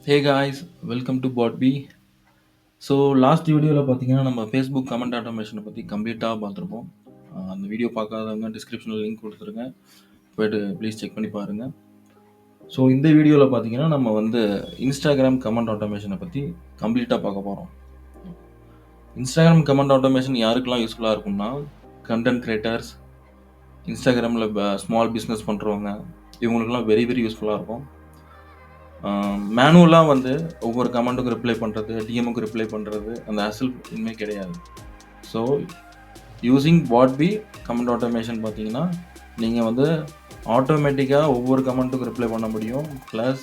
Hey guys, welcome to பாட்பி. So last வீடியோவில் பார்த்தீங்கன்னா நம்ம ஃபேஸ்புக் கமெண்ட் ஆட்டோமேஷனை பற்றி கம்ப்ளீட்டாக பார்த்துருப்போம். அந்த வீடியோ பார்க்காதவங்க டிஸ்கிரிப்ஷனில் லிங்க் கொடுத்துருங்க, போய்ட்டு ப்ளீஸ் செக் பண்ணி பாருங்கள். ஸோ இந்த வீடியோவில் பார்த்தீங்கன்னா நம்ம வந்து இன்ஸ்டாகிராம் கமெண்ட் ஆட்டோமேஷனை பற்றி கம்ப்ளீட்டாக பார்க்க போகிறோம். இன்ஸ்டாகிராம் கமெண்ட் ஆட்டோமேஷன் யாருக்கெல்லாம் யூஸ்ஃபுல்லாக இருக்கும்னா, கண்டென்ட் கிரியேட்டர்ஸ், இன்ஸ்டாகிராமில் ஸ்மால் பிஸ்னஸ் பண்ணுறவங்க, இவங்களுக்குலாம் வெரி வெரி யூஸ்ஃபுல்லாக இருக்கும். மேனுவலாக வந்து ஒவ்வொரு கமெண்ட்டுக்கும் ரிப்ளை பண்ணுறது, டிஎம்முக்கு ரிப்ளை பண்ணுறது, அந்த ஹேசல் இனிமேல் கிடையாது. ஸோ யூஸிங் பாட்பி கமெண்ட் ஆட்டோமேஷன் பார்த்தீங்கன்னா நீங்கள் வந்து ஆட்டோமேட்டிக்காக ஒவ்வொரு கமெண்ட்டுக்கும் ரிப்ளை பண்ண முடியும், ப்ளஸ்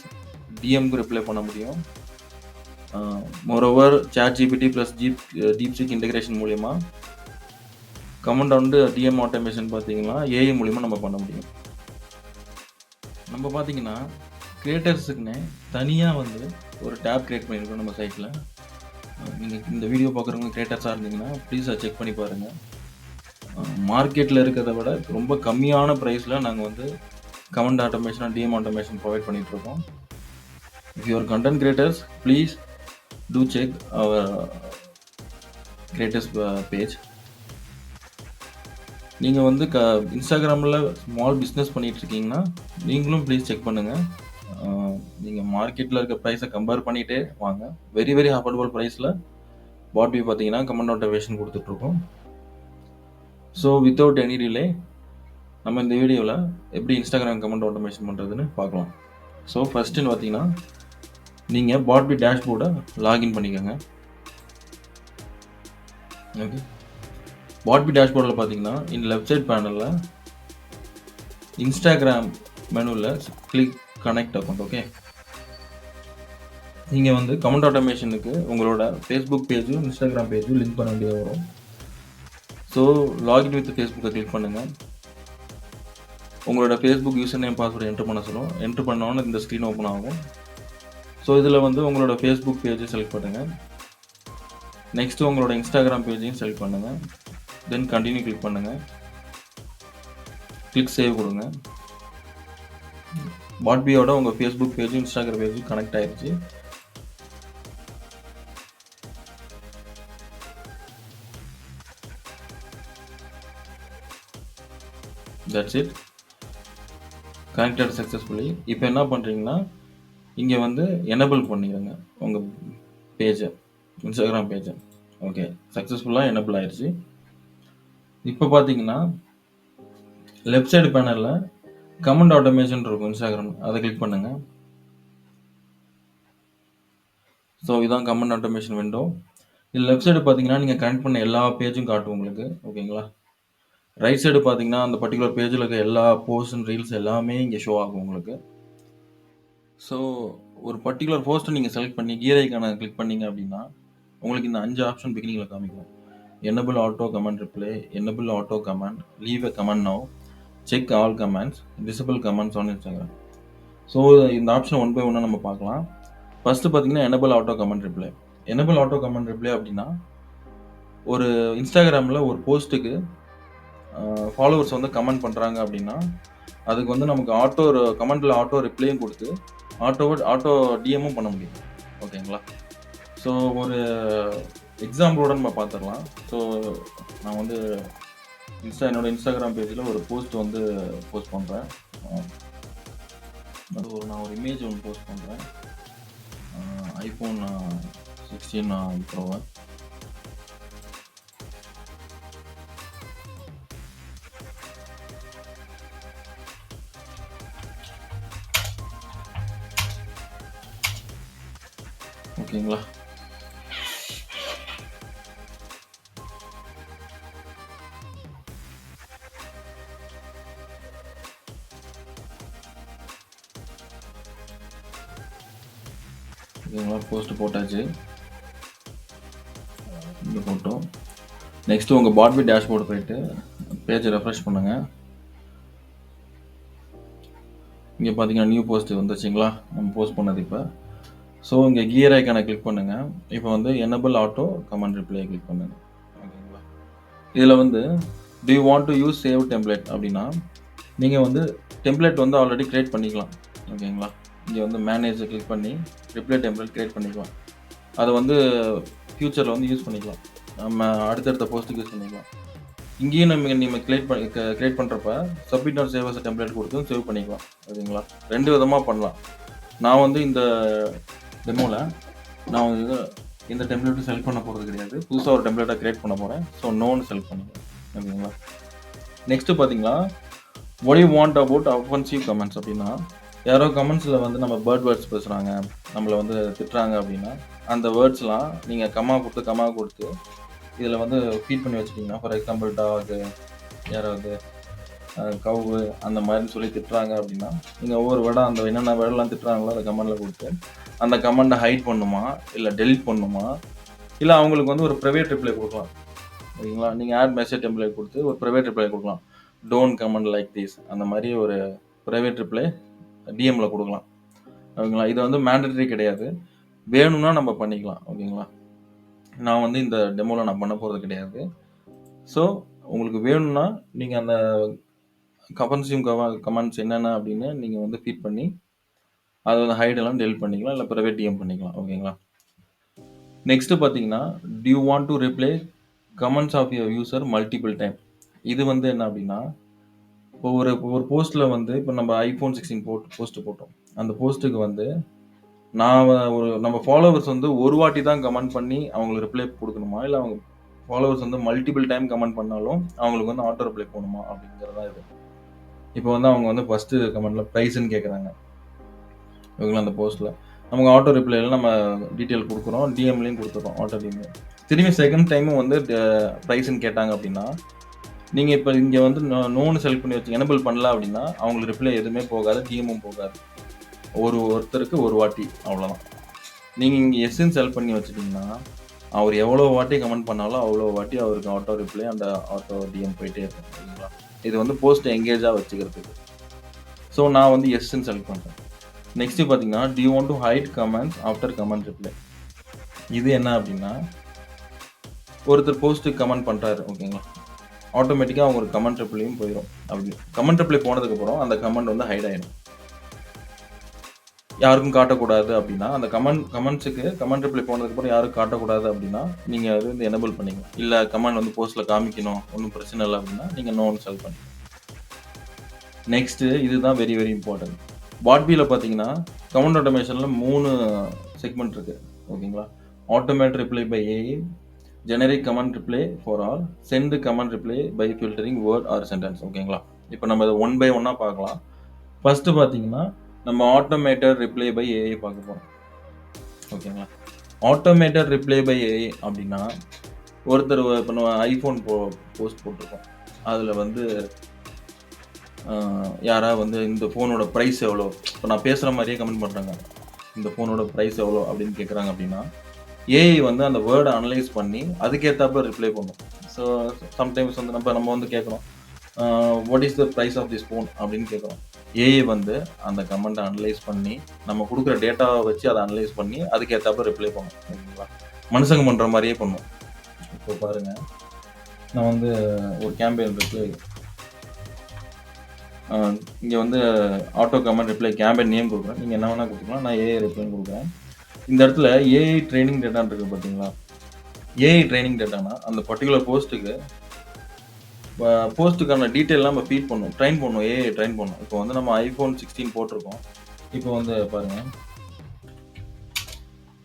டிஎம்க்கு ரிப்ளை பண்ண முடியும். Moreover ChatGPT plus DeepSeek integration மூலயமா கமெண்ட் வந்து டிஎம் ஆட்டோமேஷன் பார்த்தீங்கன்னா ஏஐ மூலிமா நம்ம பண்ண முடியும். நம்ம பார்த்தீங்கன்னா கிரியேட்டர்ஸுக்குன்னே தனியாக வந்து ஒரு டேப் க்ரியேட் பண்ணியிருக்கோம் நம்ம சைட்டில். நீங்கள் இந்த வீடியோ பார்க்குறவங்க கிரியேட்டர்ஸாக இருந்தீங்கன்னா ப்ளீஸ் அதை செக் பண்ணி பாருங்கள். மார்க்கெட்டில் இருக்கிறத விட ரொம்ப கம்மியான ப்ரைஸில் நாங்கள் வந்து comment automation, DM automation provide பண்ணிகிட்ருக்கோம். If your content creators please do check our creators page. நீங்கள் வந்து இன்ஸ்டாகிராமில் ஸ்மால் பிஸ்னஸ் பண்ணிகிட்ருக்கீங்கன்னா நீங்களும் ப்ளீஸ் செக் பண்ணுங்கள். நீங்கள் மார்க்கெட்டில் இருக்க ப்ரைஸை கம்பேர் பண்ணிகிட்டே வாங்க. வெரி வெரி அஃபோர்டபுள் ப்ரைஸில் பாட்பி பார்த்தீங்கன்னா கமெண்ட் ஆட்டோமேஷன் கொடுத்துட்ருக்கோம். ஸோ வித்தவுட் எனி டிலே நம்ம இந்த வீடியோவில் எப்படி இன்ஸ்டாகிராம் கமெண்ட் ஆட்டோமேஷன் பண்ணுறதுன்னு பார்க்கலாம். ஸோ ஃபஸ்ட்டுன்னு பார்த்தீங்கன்னா நீங்கள் பாட்பி டேஷ்போர்டை லாகின் பண்ணிக்கோங்க. ஓகே, பாட்பி டேஷ்போர்டில் பார்த்தீங்கன்னா இந்த லெஃப்ட் சைட் பேனலில் இன்ஸ்டாகிராம் மெனுவில் கிளிக் கனெக்ட் அக்கௌண்ட். ஓகே, நீங்கள் வந்து கமெண்ட் ஆட்டோமேஷனுக்கு உங்களோட ஃபேஸ்புக் பேஜும் இன்ஸ்டாகிராம் பேஜும் லிங்க் பண்ண வேண்டியதாக வரும். ஸோ லாகின் வித் ஃபேஸ்புக்கை கிளிக் பண்ணுங்கள். உங்களோட Facebook user name password enter பண்ண சொல்லும். என்ட்ரு பண்ணோன்னு இந்த ஸ்க்ரீன் ஓப்பன் ஆகும். ஸோ இதில் வந்து உங்களோட ஃபேஸ்புக் பேஜை செலக்ட் பண்ணுங்கள். நெக்ஸ்ட்டு உங்களோட இன்ஸ்டாகிராம் பேஜையும் செலக்ட் பண்ணுங்கள். தென் கண்டினியூ கிளிக் பண்ணுங்கள். கிளிக் சேவ் கொடுங்க. பாட்பியோட உங்கள் ஃபேஸ்புக் பேஜும் இன்ஸ்டாகிராம் பேஜும் கனெக்ட் ஆயிடுச்சு. That's it, connected successfully. இப்போ என்ன பண்ணுறீங்கன்னா இங்கே வந்து எனேபிள் பண்ணிடுங்க உங்கள் பேஜை, இன்ஸ்டாகிராம் பேஜை. ஓகே, சக்ஸஸ்ஃபுல்லாக எனேபிள் ஆயிடுச்சு. இப்போ பார்த்தீங்கன்னா லெஃப்ட் சைடு பேனலில் கமெண்ட் ஆட்டோமேஷன் இருக்கும் இன்ஸ்டாகிராம், அதை கிளிக் பண்ணுங்கள். ஸோ இதுதான் கமெண்ட் ஆட்டோமேஷன் விண்டோ. இது லெஃப்ட் சைடு பார்த்தீங்கன்னா நீங்கள் கனெக்ட் பண்ண எல்லா பேஜும் காட்டும் உங்களுக்கு. ஓகேங்களா, ரைட் சைடு பார்த்தீங்கன்னா அந்த பர்டிகுலர் பேஜில் இருக்க எல்லா போஸ்ட் அண்ட் ரீல்ஸ் எல்லாமே இங்கே ஷோ ஆகும் உங்களுக்கு. ஸோ ஒரு பர்டிகுலர் போஸ்ட்டை நீங்கள் செலக்ட் பண்ணி கியர் ஐக்கானை கிளிக் பண்ணீங்க அப்படின்னா உங்களுக்கு இந்த 5 ஆப்ஷன் பிகினிங்கில் காமிக்கும். Enable auto comment reply, enable auto comment, leave a comment now, check all comments, disable comments on Instagram. So இந்த ஆப்ஷன் ஒன் பை ஒன்னாக நம்ம பார்க்கலாம். ஃபஸ்ட்டு பார்த்தீங்கன்னா enable auto comment reply. Enable auto comment reply அப்படின்னா ஒரு இன்ஸ்டாகிராமில் ஒரு போஸ்ட்டுக்கு ஃபாலோவர்ஸ் வந்து கமெண்ட் பண்ணுறாங்க அப்படின்னா அதுக்கு வந்து நமக்கு ஆட்டோ கமெண்டில் ஆட்டோ ரிப்ளையும் கொடுத்து ஆட்டோ டிஎம்மும் பண்ண முடியும். ஓகேங்களா, ஸோ ஒரு எக்ஸாம்பிளோட நம்ம பார்த்துடலாம். ஸோ நான் வந்து என்னோட இன்ஸ்டாகிராம் பேஜில் ஒரு போஸ்ட் வந்து போஸ்ட் பண்ணுறேன். அது நான் ஒரு இமேஜ் ஒன்று போஸ்ட் பண்ணுறேன். ஐஃபோன் 16 ப்ரோவை. ஓகேங்களா, ஓகேங்களா, போஸ்ட் போட்டாச்சு. இந்த ஃபோட்டோ. நெக்ஸ்ட்டு உங்கள் பாட்பி டேஷ்போர்டு போயிட்டு பேஜை ரெஃப்ரெஷ் பண்ணுங்கள். இங்கே பார்த்தீங்கன்னா நியூ போஸ்ட் வந்துச்சுங்களா, நம்ம போஸ்ட் பண்ணது. இப்போ ஸோ இங்கே கியர் ஐக்கானை கிளிக் பண்ணுங்கள். இப்போ வந்து enable auto comment reply click பண்ணுங்கள். ஓகேங்களா, இதில் வந்து do you want to use save template அப்படின்னா நீங்கள் வந்து டெம்ப்ளேட் வந்து ஆல்ரெடி க்ரியேட் பண்ணிக்கலாம். ஓகேங்களா, இங்கே வந்து மேனேஜை கிளிக் பண்ணி ரிப்ளை டெம்ப்ளேட் கிரியேட் பண்ணிக்கலாம். அதை வந்து ஃப்யூச்சரில் வந்து யூஸ் பண்ணிக்கலாம். நம்ம அடுத்தடுத்த போஸ்ட்டுக்கு யூஸ் பண்ணிக்கலாம். இங்கேயும் நம்ம கிரியேட் பண்ணுறப்ப submit or save as template கொடுத்து சேவ் பண்ணிக்கலாம். ஓகேங்களா? 2 விதமாக பண்ணலாம். நான் வந்து இந்த டெமோவில் நான் வந்து இந்த டெம்ப்ளேட்டும் செலக்ட் பண்ண போகிறது கிடையாது. புதுசாக ஒரு டெம்ப்ளேட்டை கிரியேட் பண்ண போகிறேன். ஸோ நோன்னு செலக்ட் பண்ணிக்கலாம். ஓகேங்களா? நெக்ஸ்ட்டு பார்த்தீங்கன்னா what you want about offensive comments அப்படின்னா, யாரோ கமெண்ட்ஸில் வந்து நம்ம பேர்ட் வேர்ட்ஸ் பேசுகிறாங்க, நம்மளை வந்து திட்டுறாங்க அப்படின்னா, அந்த வேர்ட்ஸ்லாம் நீங்கள் கமா கொடுத்து இதில் வந்து ஃபீட் பண்ணி வச்சுட்டிங்கன்னா, ஃபார் எக்ஸாம்பிள் டாகு, யாராவது கவ்வு அந்த மாதிரின்னு சொல்லி திட்டுறாங்க அப்படின்னா, நீங்கள் ஒவ்வொரு வேர்டாக அந்த என்னென்ன வேர்டெலாம் திட்டுறாங்களோ அதை கமெண்டில் கொடுத்து அந்த கமெண்டை ஹைட் பண்ணுமா, இல்லை டெலிட் பண்ணுமா, இல்லை அவங்களுக்கு வந்து ஒரு ப்ரைவேட் ரிப்ளை கொடுக்கலாம். ஓகேங்களா? நீங்கள் ஆட் மெசேஜ் டெம்ப்ளேட் கொடுத்து ஒரு ப்ரைவேட் ரிப்ளை கொடுக்கலாம். டோன்ட் கமெண்ட் லைக் திஸ் அந்த மாதிரி ஒரு ப்ரைவேட் ரிப்ளை டிஎம்மில் கொடுக்கலாம். ஓகேங்களா? இது வந்து மேண்டட்டரி கிடையாது. வேணும்னா நம்ம பண்ணிக்கலாம். ஓகேங்களா? நான் வந்து இந்த டெமோவில் நான் பண்ண போகிறது கிடையாது. ஸோ உங்களுக்கு வேணும்னா நீங்கள் அந்த கமெண்ட்ஸையும் கமெண்ட்ஸ் என்னென்ன அப்படின்னு நீங்கள் வந்து ஃபீட் பண்ணி அதை வந்து ஹைடெல்லாம் டெலிட் பண்ணிக்கலாம், இல்லை ப்ரைவேட் டிஎம் பண்ணிக்கலாம். ஓகேங்களா? நெக்ஸ்ட்டு பார்த்தீங்கன்னா, do you want to reply comments of your user multiple time. இது வந்து என்ன அப்படின்னா, இப்போ ஒரு போஸ்ட்டில் வந்து இப்போ நம்ம iPhone 16 போஸ்ட்டு போட்டோம். அந்த போஸ்ட்டுக்கு வந்து நான் நம்ம ஃபாலோவர்ஸ் வந்து ஒரு வாட்டி தான் கமெண்ட் பண்ணி அவங்களுக்கு ரிப்ளை கொடுக்கணுமா, இல்லை அவங்க ஃபாலோவர்ஸ் வந்து மல்டிபிள் டைம் கமெண்ட் பண்ணாலும் அவங்களுக்கு வந்து ஆட்டோ ரிப்ளை போகணுமா அப்படிங்கிறதா இது. இப்போ வந்து அவங்க வந்து ஃபஸ்ட்டு கமெண்ட்டில் ப்ரைஸ்ன்னு கேட்குறாங்க. ஓகேங்களா? அந்த போஸ்ட்டில் நமக்கு ஆட்டோ ரிப்ளைல நம்ம டீட்டெயில் கொடுக்குறோம், டிஎம்லையும் கொடுத்துறோம் ஆட்டோ டிஎம். திரும்பி செகண்ட் டைமும் வந்து ப்ரைஸ்ன்னு கேட்டாங்க அப்படின்னா, நீங்கள் இப்போ இங்கே வந்து நோன்னு செலக்ட் பண்ணி வச்சு எனபிள் பண்ணல அப்படின்னா அவங்களுக்கு ரிப்ளை எதுவுமே போகாது, டிஎம்மும் போகாது. ஒருத்தருக்கு ஒரு வாட்டி, அவ்வளோதான். நீங்கள் இங்கே எஸ்ன்னு செலக்ட் பண்ணி வச்சுட்டிங்கன்னா அவர் எவ்வளோ வாட்டி கமெண்ட் பண்ணாலும் அவ்வளோ வாட்டி அவருக்கு ஆட்டோ ரிப்ளை அந்த ஆட்டோ டிஎம் போயிட்டே இருக்கும். ஓகேங்களா? இது வந்து போஸ்ட் எங்கேஜாக வச்சுக்கிறதுக்கு. ஸோ நான் வந்து எஸ்ன்னு செலக்ட் பண்ணுறேன். நெக்ஸ்ட்டு பார்த்தீங்கன்னா, do you want to hide comments after comment reply. இது என்ன அப்படின்னா, ஒருத்தர் போஸ்ட்டுக்கு கமெண்ட் பண்ணுறாரு. ஓகேங்களா? ஆட்டோமேட்டிக்காக அவங்க ஒரு கமெண்ட் ரிப்ளையும் போயிடும். அப்படி கமெண்ட் ரிப்ளை போனதுக்கப்புறம் அந்த கமெண்ட் வந்து ஹைட் ஆகிடும். யாருக்கும் காட்டக்கூடாது அப்படின்னா, அந்த கமெண்ட்ஸுக்கு கமெண்ட் ரிப்ளை போனதுக்கப்புறம் யாருக்கும் காட்டக்கூடாது அப்படின்னா, நீங்கள் அது வந்து எனபிள் பண்ணிக்கலாம். இல்லை கமெண்ட் வந்து போஸ்ட்டில் காமிக்கணும், ஒன்றும் பிரச்சனை இல்லை அப்படின்னா, நீங்கள் நோன்னு செலக்ட் பண்ணிக்கலாம். நெக்ஸ்ட்டு இதுதான் வெரி வெரி இம்பார்ட்டன்ட். வாட்பியில் பார்த்தீங்கன்னா, கமெண்ட் ஆட்டோமேஷனில் 3 செக்மெண்ட் இருக்குது. ஓகேங்களா? Automate reply by AI, generic comment reply for all, send comment reply by filtering word or sentence. ஓகேங்களா? இப்போ நம்ம இதை ஒன் பை ஒன்னாக பார்க்கலாம். ஃபஸ்ட்டு பார்த்தீங்கன்னா, நம்ம ஆட்டோமேட்டட் ரிப்ளை பை ஏஐ பார்க்க போகிறோம். ஓகேங்களா? ஆட்டோமேட்டட் ரிப்ளை பை ஏஐ அப்படின்னா, ஒருத்தர் இப்போ நம்ம ஐஃபோன் போஸ்ட் போட்டிருக்கோம். அதில் வந்து யாராவது வந்து இந்த ஃபோனோட ப்ரைஸ் எவ்வளோ, இப்போ நான் பேசுகிற மாதிரியே கமெண்ட் பண்ணுறாங்க, இந்த ஃபோனோட ப்ரைஸ் எவ்வளோ அப்படின்னு கேட்குறாங்க அப்படின்னா, ஏஐ வந்து அந்த வேர்டை அனலைஸ் பண்ணி அதுக்கேற்றாப்புல ரிப்ளை பண்ணும். ஸோ சம்டைம்ஸ் வந்து நம்ம வந்து கேட்குறோம், what is the price of this phone அப்படின்னு கேட்குறோம். ஏஐ வந்து அந்த கமெண்ட்டை அனலைஸ் பண்ணி நம்ம கொடுக்குற டேட்டாவை வச்சு அதை அனலைஸ் பண்ணி அதுக்கேற்றாப்புல ரிப்ளை பண்ணும். ஓகேங்களா? மனுஷங்க பண்ணுற மாதிரியே பண்ணும். இப்போ பாருங்கள், நான் வந்து ஒரு கேம்பெயின் இருக்குது, இங்கே வந்து auto comment reply campaign name கொடுக்குறேன். நீங்கள் என்ன வேணால் கொடுத்துக்கலாம். நான் ஏஐ ரிப்ளைன்னு கொடுக்குறேன். இந்த இடத்துல ஏஐ ட்ரைனிங் டேட்டான்னு இருக்குது பார்த்தீங்களா? ஏஐ ட்ரைனிங் டேட்டானா அந்த பர்டிகுலர் போஸ்ட்டுக்கான டீட்டெயிலாம் நம்ம ஃபீட் பண்ணணும், ட்ரைன் பண்ணணும், ஏஐ ட்ரைன் பண்ணணும். இப்போ வந்து நம்ம iPhone 16 போட்டிருக்கோம். இப்போ வந்து பாருங்கள்,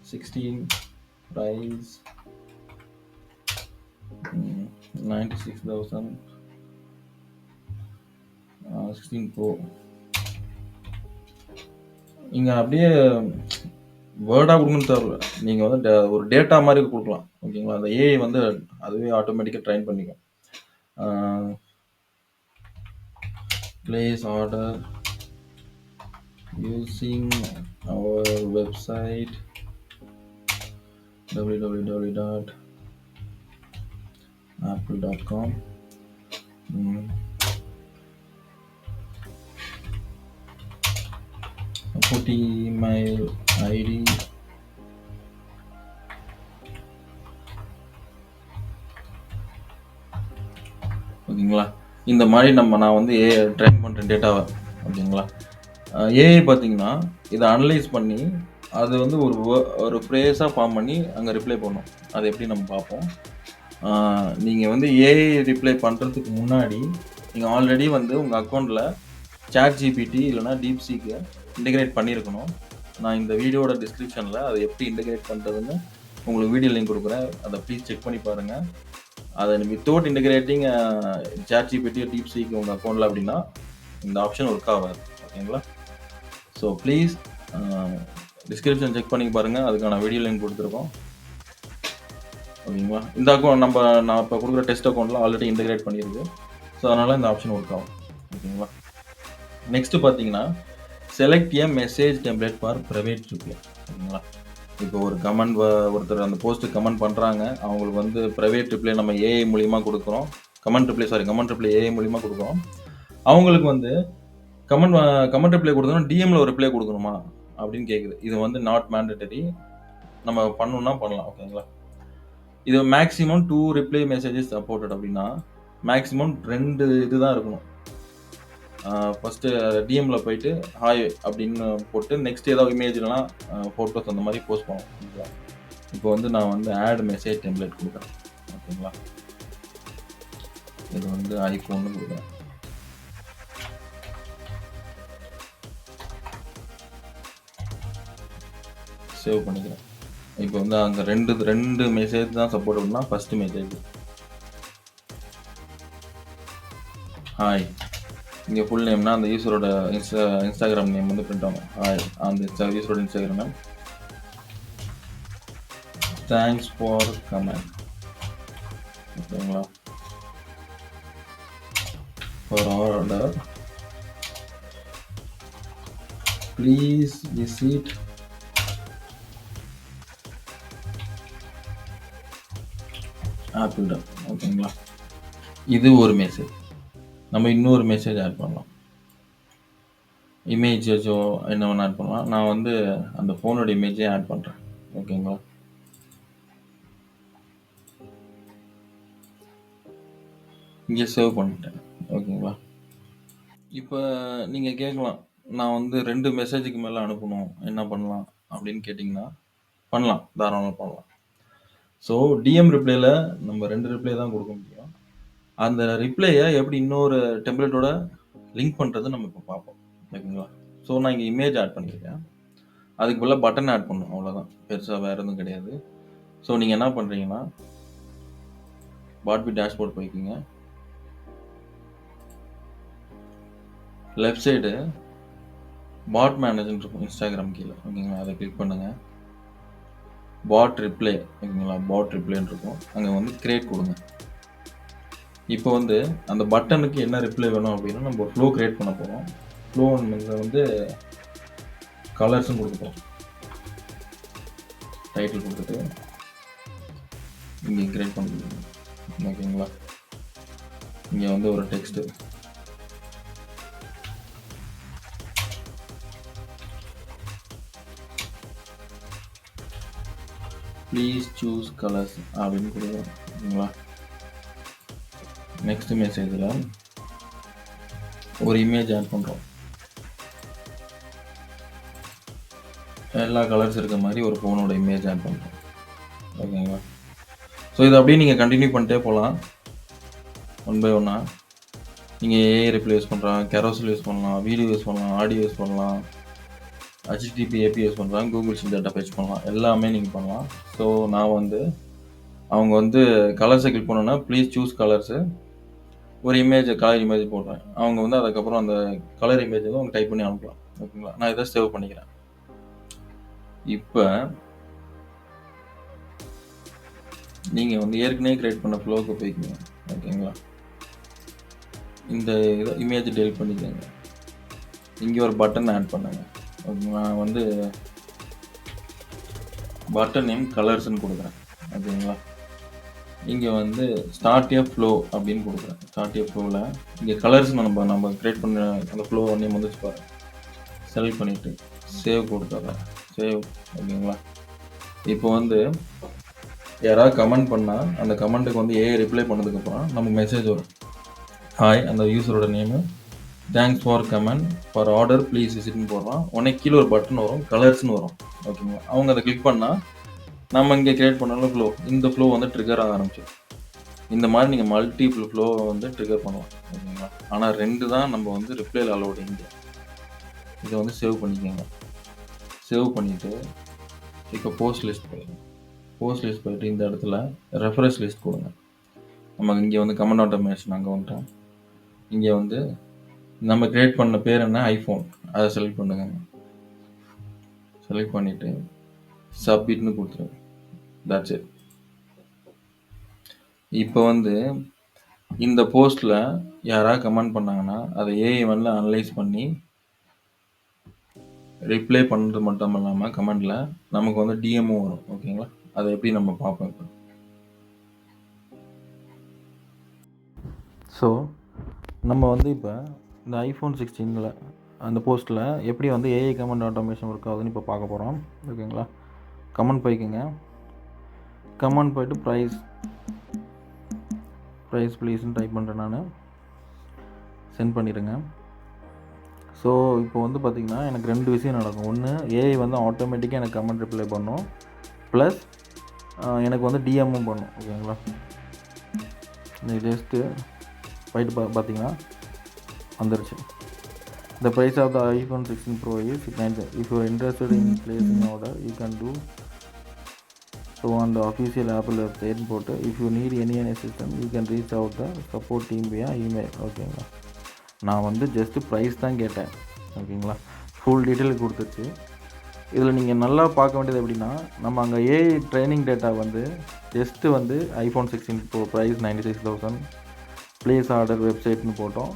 16 ப்ரைஸ் 96,000, 16 Pro. இங்கே அப்படியே வேர்டாக கொடுக்கணும்னு தேவையில்ல, நீங்கள் வந்து ஒரு டேட்டா மாதிரி கொடுக்கலாம். ஓகேங்களா? அந்த ஏஐ வந்து அதுவே ஆட்டோமேட்டிக்காக ட்ரைன் பண்ணிக்கும். place order using our website www.apple.com. put email ID, ஓகேங்களா? இந்த மாதிரி நான் வந்து ட்ரைன் பண்ணுறேன் டேட்டாவை. ஓகேங்களா? ஏஐ பார்த்தீங்கன்னா, இத அனலைஸ் பண்ணி, அது வந்து ஒரு ஃப்ரேஸா ஃபார்ம் பண்ணி அங்க ரிப்ளை பண்ணும். அது எப்படி நம்ம பார்ப்போம். ஆ நீங்க வந்து ஏஐ ரிப்ளை பண்றதுக்கு முன்னாடி, நீங்க ஆல்ரெடி வந்து உங்க அக்கவுண்ட்ல ChatGPT இல்லன்னா DeepSeek இன்டிகிரேட் பண்ணியிருக்கணும். நான் இந்த வீடியோவோட டிஸ்கிரிப்ஷன்ல அத எப்படி இன்டிகிரேட் பண்றதுன்னு உங்களுக்கு வீடியோ லிங்க் குடுக்குறேன். அத ப்ளீஸ் செக் பண்ணி பாருங்க. அத வித்தவுட் இன்டிகிரேட்டிங் ChatGPT, DeepSeek உங்க அக்கவுண்ட்ல அப்படின்னா, இந்த ஆப்ஷன் ஒர்க் ஆகாது. ஓகேங்களா? So please a description check பண்ணி பாருங்க. அதுக்கான வீடியோ லிங்க் குடுத்துருக்கோம். ஓகேங்களா? இந்த அக்கவுண்ட் நான் இப்ப குடுக்குற டெஸ்ட் அக்கவுண்ட்ல ஆல்ரெடி இன்டிகிரேட் பண்ணியிருக்கு. ஸோ அதனால இந்த ஆப்ஷன் ஒர்க் ஆகும். ஓகேங்களா? நெக்ஸ்ட் பார்த்தீங்கன்னா, select a message template for private reply. ஓகேங்களா? இப்போ ஒரு கமெண்ட் ஒருத்தர் அந்த போஸ்ட்டுக்கு கமெண்ட் பண்றாங்க. அவங்களுக்கு வந்து பிரைவேட் ரிப்ளை நம்ம ஏஐ மூலியமா குடுக்குறோம். கமெண்ட் ரிப்ளை ஏஐ மூலியமா குடுக்குறோம். அவங்களுக்கு வந்து கமெண்ட் கமெண்ட் ரிப்ளை குடுத்தோம்னா, டிஎம்ல ஒரு ரிப்ளை குடுக்கணுமா? அப்படின்னு கேட்குது. இது வந்து நாட் மேண்டேட்டரி. நம்ம பண்ணணும்னா பண்ணலாம். ஓகேங்களா? இது மேக்ஸிமம் 2 ரிப்ளை மெசேஜஸ் சப்போர்ட்டட் அப்படின்னா, மேக்ஸிமம் 2 இதுதான் இருக்கணும். ஃபர்ஸ்ட்டு டிஎம்ல போயிட்டு ஹாய் அப்படின்னு போட்டு நெக்ஸ்ட் ஏதாவது இமேஜ் இல்லனா ஃபோட்டோஸ் அந்த மாரி போஸ்ட் பண்ணணும். ஓகேங்களா? இப்போ வந்து நான் வந்து ஆட் மெசேஜ் டெம்ப்ளேட் குடுக்குறேன். ஓகேங்களா? இது வந்து ஐஃபோன்னு குடுக்குறேன். சேவ் பண்ணிக்கிறேன். இப்போ வந்து அங்க 2 மெசேஜ் தான் சப்போர்ட் அப்படின்னா, ஃபர்ஸ்ட் மெசேஜ் ஹாய். இங்க ஃபுல் நேம்னா அந்த யூசரோட இன்ஸ்டாகிராம் நேம் வந்து பிரிண்ட் ஆகும். ஹாய் அந்த யூசரோட Instagram name. Thanks for comment. ஓகேங்களா? For order please visit Apple. ஓகேங்களா? இது ஒரு மெசேஜ். நம்ம இன்னொரு மெசேஜ் ஆட் பண்ணலாம். இமேஜஸோ என்ன வேணா ஆட் பண்ணலாம். நான் வந்து அந்த ஃபோனோட இமேஜே ஆட் பண்றேன். ஓகேங்களா? இங்க சேவ் பண்ணிட்டேன். ஓகேங்களா? இப்ப நீங்க கேட்கலாம். நான் வந்து 2 மெசேஜுக்கு மேல அனுப்பணும். என்ன பண்ணலாம்? அப்படின்னு கேட்டீங்கன்னா, பண்ணலாம். தாராளமா பண்ணலாம். ஸோ டிஎம் ரிப்ளைல நம்ம 2 ரிப்ளை தான் குடுக்க முடியும். அந்த ரிப்ளைய எப்படி இன்னொரு டெம்ப்ளேட்டோட லிங்க் பண்றதுன்னு நம்ம இப்ப பார்ப்போம். ஓகேங்களா? ஸோ நான் இங்க இமேஜ் ஆட் பண்ணியிருக்கேன். அதுக்கு பதிலா பட்டன் ஆட் பண்ணணும். அவ்வளோதான். பெருசா வேற எதுவும் கிடையாது. ஸோ நீங்க என்ன பண்றீங்கன்னா, பாட்பி டேஷ்போர்ட் போய்க்கங்க. லெஃப்ட் சைடு பாட் மேனேஜர்ன்னு இருக்கும் இன்ஸ்டாகிராம் கீழ. ஓகேங்களா? அத கிளிக் பண்ணுங்க. பாட் ரிப்ளை ஓகேங்களா? பாட் ரிப்ளைன்னு இருக்கும். அங்க வந்து கிரியேட் குடுங்க. இப்போ வந்து அந்த பட்டனுக்கு என்ன ரிப்ளை வேணும் அப்படின்னா, நம்ம ஃப்ளோ கிரியேட் பண்ண போறோம். ஃப்ளோ வந்து கலர்ஸ்ன்னு குடுக்க போறோம். டைட்டில் குடுத்துட்டு இங்க கிரியேட் பண்ணிக்கோங்க. ஓகேங்களா? இங்க வந்து ஒரு டெக்ஸ்ட் ப்ளீஸ் சூஸ் கலர்ஸ் அப்படின்னு குடுக்குறோம். ஓகேங்களா? நெக்ஸ்ட் மெசேஜ்ல ஒரு இமேஜ் ஆட் பண்றோம். எல்லா கலர்ஸ் இருக்க மாரி ஒரு ஃபோனோட இமேஜ் ஆட் பண்றோம். ஓகேங்களா? ஸோ இத அப்படியே நீங்க கன்டின்யூ பண்ணிட்டே போலாம். ஒன் பை ஒன்னா. நீங்க ஏஐ ரிப்ளை யூஸ் பண்ணலாம், கேரோசல் யூஸ் பண்ணலாம், வீடியோ யூஸ் பண்ணலாம், ஆடியோ யூஸ் பண்ணலாம், HTTP API யூஸ் பண்ணலாம், Google Sheet டேட்டா ஃபெட்ச் பண்ணலாம். எல்லாமே நீங்க பண்ணலாம். ஸோ நான் வந்து அவங்க வந்து கலர்ஸ கிளிக் பண்ணோம்னா, ப்ளீஸ் சூஸ் கலர்ஸு ஒரு கலர் இமேஜ் போடுறேன். அவங்க வந்து அதுக்கப்புறம் அந்த கலர் இமேஜ் வந்து அவங்க டைப் பண்ணி அனுப்பலாம். ஓகேங்களா? நான் இத சேவ் பண்ணிக்கிறேன். இப்ப நீங்க வந்து ஏற்கனவே கிரியேட் பண்ண ஃப்ளோவுக்கு போய்க்கங்க. ஓகேங்களா? இந்த இமேஜ் டெலீட் பண்ணிக்கங்க. இங்க ஒரு பட்டன் ஆட் பண்ணுங்க. நான் வந்து பட்டன் நேம் கலர்ஸ்ன்னு குடுக்குறேன். ஓகேங்களா? இங்க வந்து ஸ்டார்ட் எ ஃப்ளோ அப்படின்னு குடுக்குறேன். ஸ்டார்ட் எ ஃப்ளோல இங்க கலர்ஸ் நம்ம கிரியேட் பண்ண அந்த ஃப்ளோ நேம் வந்துச்சு பாருங்க. செலக்ட் பண்ணிட்டு சேவ் குடுத்துறேன். சேவ் ஓகேங்களா? இப்போ வந்து யாராவது கமெண்ட் பண்ணா, அந்த கமெண்ட்டுக்கு வந்து ஏஐ ரிப்ளை பண்ணதுக்கப்புறம் நமக்கு மெசேஜ் வரும். ஹாய் அந்த யூசரோட name thanks for comment for order please விசிட்னு போடுறோம். உடனே கீழே ஒரு பட்டன் வரும், கலர்ஸ்னு வரும். ஓகேங்களா, அவங்க அதை கிளிக் பண்ணால் நம்ம இங்கே கிரியேட் பண்ணாலும் ஃப்ளோ, இந்த ஃப்ளோ வந்து ட்ரிகர் ஆக ஆரம்பிச்சிடும். இந்த மாதிரி நீங்கள் மல்டிபிள் ஃப்ளோவை வந்து ட்ரிகர் பண்ணலாம். ஓகேங்களா, ஆனால் 2 தான் நம்ம வந்து ரிப்ளைல அலோடு இங்கே. இதை வந்து சேவ் பண்ணிக்கோங்க. சேவ் பண்ணிவிட்டு இப்போ போஸ்ட் லிஸ்ட் போயிடுங்க. போஸ்ட் லிஸ்ட் போயிட்டு இந்த இடத்துல ரெஃபரன்ஸ் லிஸ்ட் கொடுங்க. நம்ம இங்கே வந்து கமெண்ட் ஆட்டோமேஷன் அங்கே வந்துட்டோம். இங்கே வந்து நம்ம கிரியேட் பண்ண பேர் என்ன, ஐஃபோன், அதை செலக்ட் பண்ணுங்க. செலக்ட் பண்ணிவிட்டு சப்மிட்னு கொடுத்துருங்க. That's it. இப்போ வந்து இந்த போஸ்ட்டில் யாராவது கமெண்ட் பண்ணாங்கன்னா அதை ஏஐ வந்து அனலைஸ் பண்ணி ரிப்ளை பண்ணுறது மட்டும் இல்லாமல் கமெண்டில் நமக்கு வந்து டிஎம்மும் வரும். ஓகேங்களா, அதை எப்படி நம்ம பார்ப்போம் இப்போ. ஸோ நம்ம வந்து இப்போ இந்த ஐஃபோன் 16 அந்த போஸ்ட்டில் எப்படி வந்து ஏஐ கமெண்ட் ஆட்டோமேஷன் ஒர்க் ஆகுதுன்னு இப்போ பார்க்க போகிறோம். ஓகேங்களா, கமெண்ட் போய்க்குங்க. கமெண்ட் போய்ட்டு ப்ரைஸ் ப்ளீஸ்ன்னு டைப் பண்ணுறேன் நான். சென்ட் பண்ணிடுங்க. ஸோ இப்போ வந்து பார்த்திங்கன்னா எனக்கு 2 விஷயம் நடக்கும். ஒன்று, ஏஐ வந்து ஆட்டோமேட்டிக்காக எனக்கு கமெண்ட் ரிப்ளை பண்ணும், ப்ளஸ் எனக்கு வந்து டிஎம்மும் பண்ணும். ஓகேங்களா, இந்த ஜஸ்ட்டு போய்ட்டு பார்த்தீங்கன்னா வந்துருச்சு. The price of the iPhone 16 Pro is 9. If you are interested in placing order, you can do so on the official Apple website போட்டு. If you need any assistance, you can reach out the support team via email. ஓகேங்களா, நான் வந்து just price தான் கேட்டேன். ஓகேங்களா, full detail கொடுத்துருச்சு. இதில் நீங்கள் நல்லா பார்க்க வேண்டியது எப்படின்னா, நம்ம அங்கே ஏஐ ட்ரைனிங் டேட்டா வந்து ஜஸ்ட்டு வந்து iPhone 16 Pro price 96,000, place order வெப்சைட்னு போட்டோம்,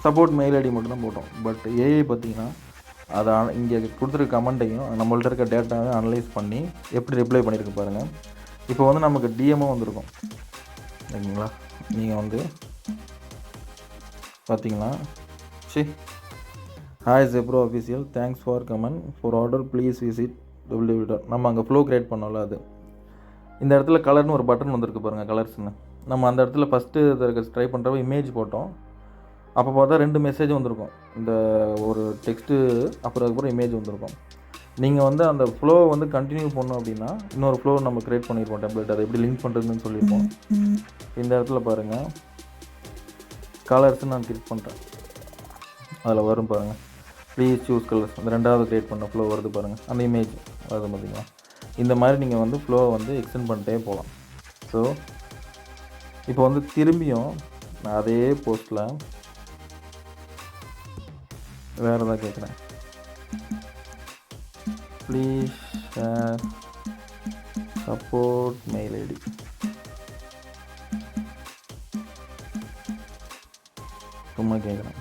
சப்போர்ட் மெயில் ஐடி மட்டும் தான் போட்டோம். பட் ஏஐ பார்த்திங்கன்னா அதை இங்கே கொடுத்துருக்க கமெண்ட்டையும் நம்மள்ட்ட இருக்க டேட்டாவை அனலைஸ் பண்ணி எப்படி ரிப்ளை பண்ணியிருக்கு பாருங்கள். இப்போ வந்து நமக்கு டிஎம்ஓ வந்திருக்கும். ஓகேங்களா, நீங்கள் வந்து பார்த்தீங்கன்னா ஹாய் ஜெப்ரோ official, thanks for comment for order please visit www. நம்ம அங்கே ஃப்ளோ க்ரியேட் பண்ணோம்ல, அது இந்த இடத்துல கலர்னு ஒரு பட்டன் வந்திருக்கு பாருங்கள், கலர்ஸ்னு. நம்ம அந்த இடத்துல ஃபஸ்ட்டு ட்ரை பண்ணுறப்ப இமேஜ் போட்டோம். அப்போ பார்த்தா 2 மெசேஜ் வந்திருக்கும். இந்த ஒரு டெக்ஸ்ட்டு, அப்புறம் இமேஜ் வந்திருக்கும். நீங்கள் வந்து அந்த ஃப்ளோ வந்து கண்டினியூ பண்ணோம் அப்படின்னா இன்னொரு ஃப்ளோ நம்ம க்ரியேட் பண்ணியிருப்போம் டெம்ப்ளேட், அதை எப்படி லிங்க் பண்ணுறதுன்னு சொல்லியிருப்போம். இந்த இடத்துல பாருங்கள், கலர்ஸ்ன்னு நான் கிளிக் பண்ணுறேன். அதில் வரும் பாருங்கள், ப்ளீஸ் சூஸ் கலர்ஸ். அந்த 2வது க்ரியேட் பண்ண ஃப்ளோ வருது பாருங்கள், அந்த இமேஜ் வருது பார்த்தீங்களா. இந்த மாதிரி நீங்கள் வந்து ஃப்ளோவை வந்து எக்ஸ்டெண்ட் பண்ணிட்டே போகலாம். ஸோ இப்போ வந்து திரும்பியும் நான் அதே போஸ்ட்டில் வேறு எதாவது கேட்குறேன். Please share support mail ID. சும்மா கேட்குறேன்.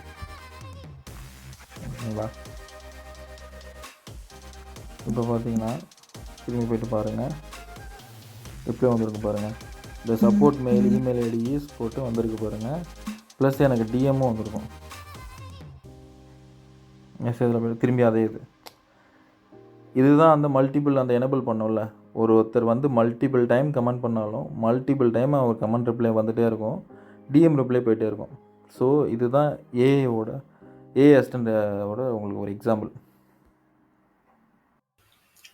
ஓகேங்களா, இப்போ பார்த்தீங்கன்னா திரும்பி போய்ட்டு பாருங்கள், எப்படி வந்திருக்கு பாருங்கள். இந்த சப்போர்ட் இமெயில் ஐடி யூஸ் போட்டு வந்திருக்கு பாருங்கள். ப்ளஸ் எனக்கு டிஎம்மும் வந்திருக்கும் மெசேஜில். போய்ட்டு திரும்பி அதே இதுதான் அந்த மல்டிபிள் அந்த எனேபிள் பண்ணோம்ல. ஒருத்தர் வந்து மல்டிபிள் டைம் கமெண்ட் பண்ணாலும் மல்டிபிள் டைம் அவர் கமெண்ட் ரிப்ளை வந்துகிட்டே இருக்கும், டிஎம் ரிப்ளை போயிட்டே இருக்கும். ஸோ இதுதான் ஏஐ அசிஸ்டண்ட்டோட உங்களுக்கு ஒரு எக்ஸாம்பிள்.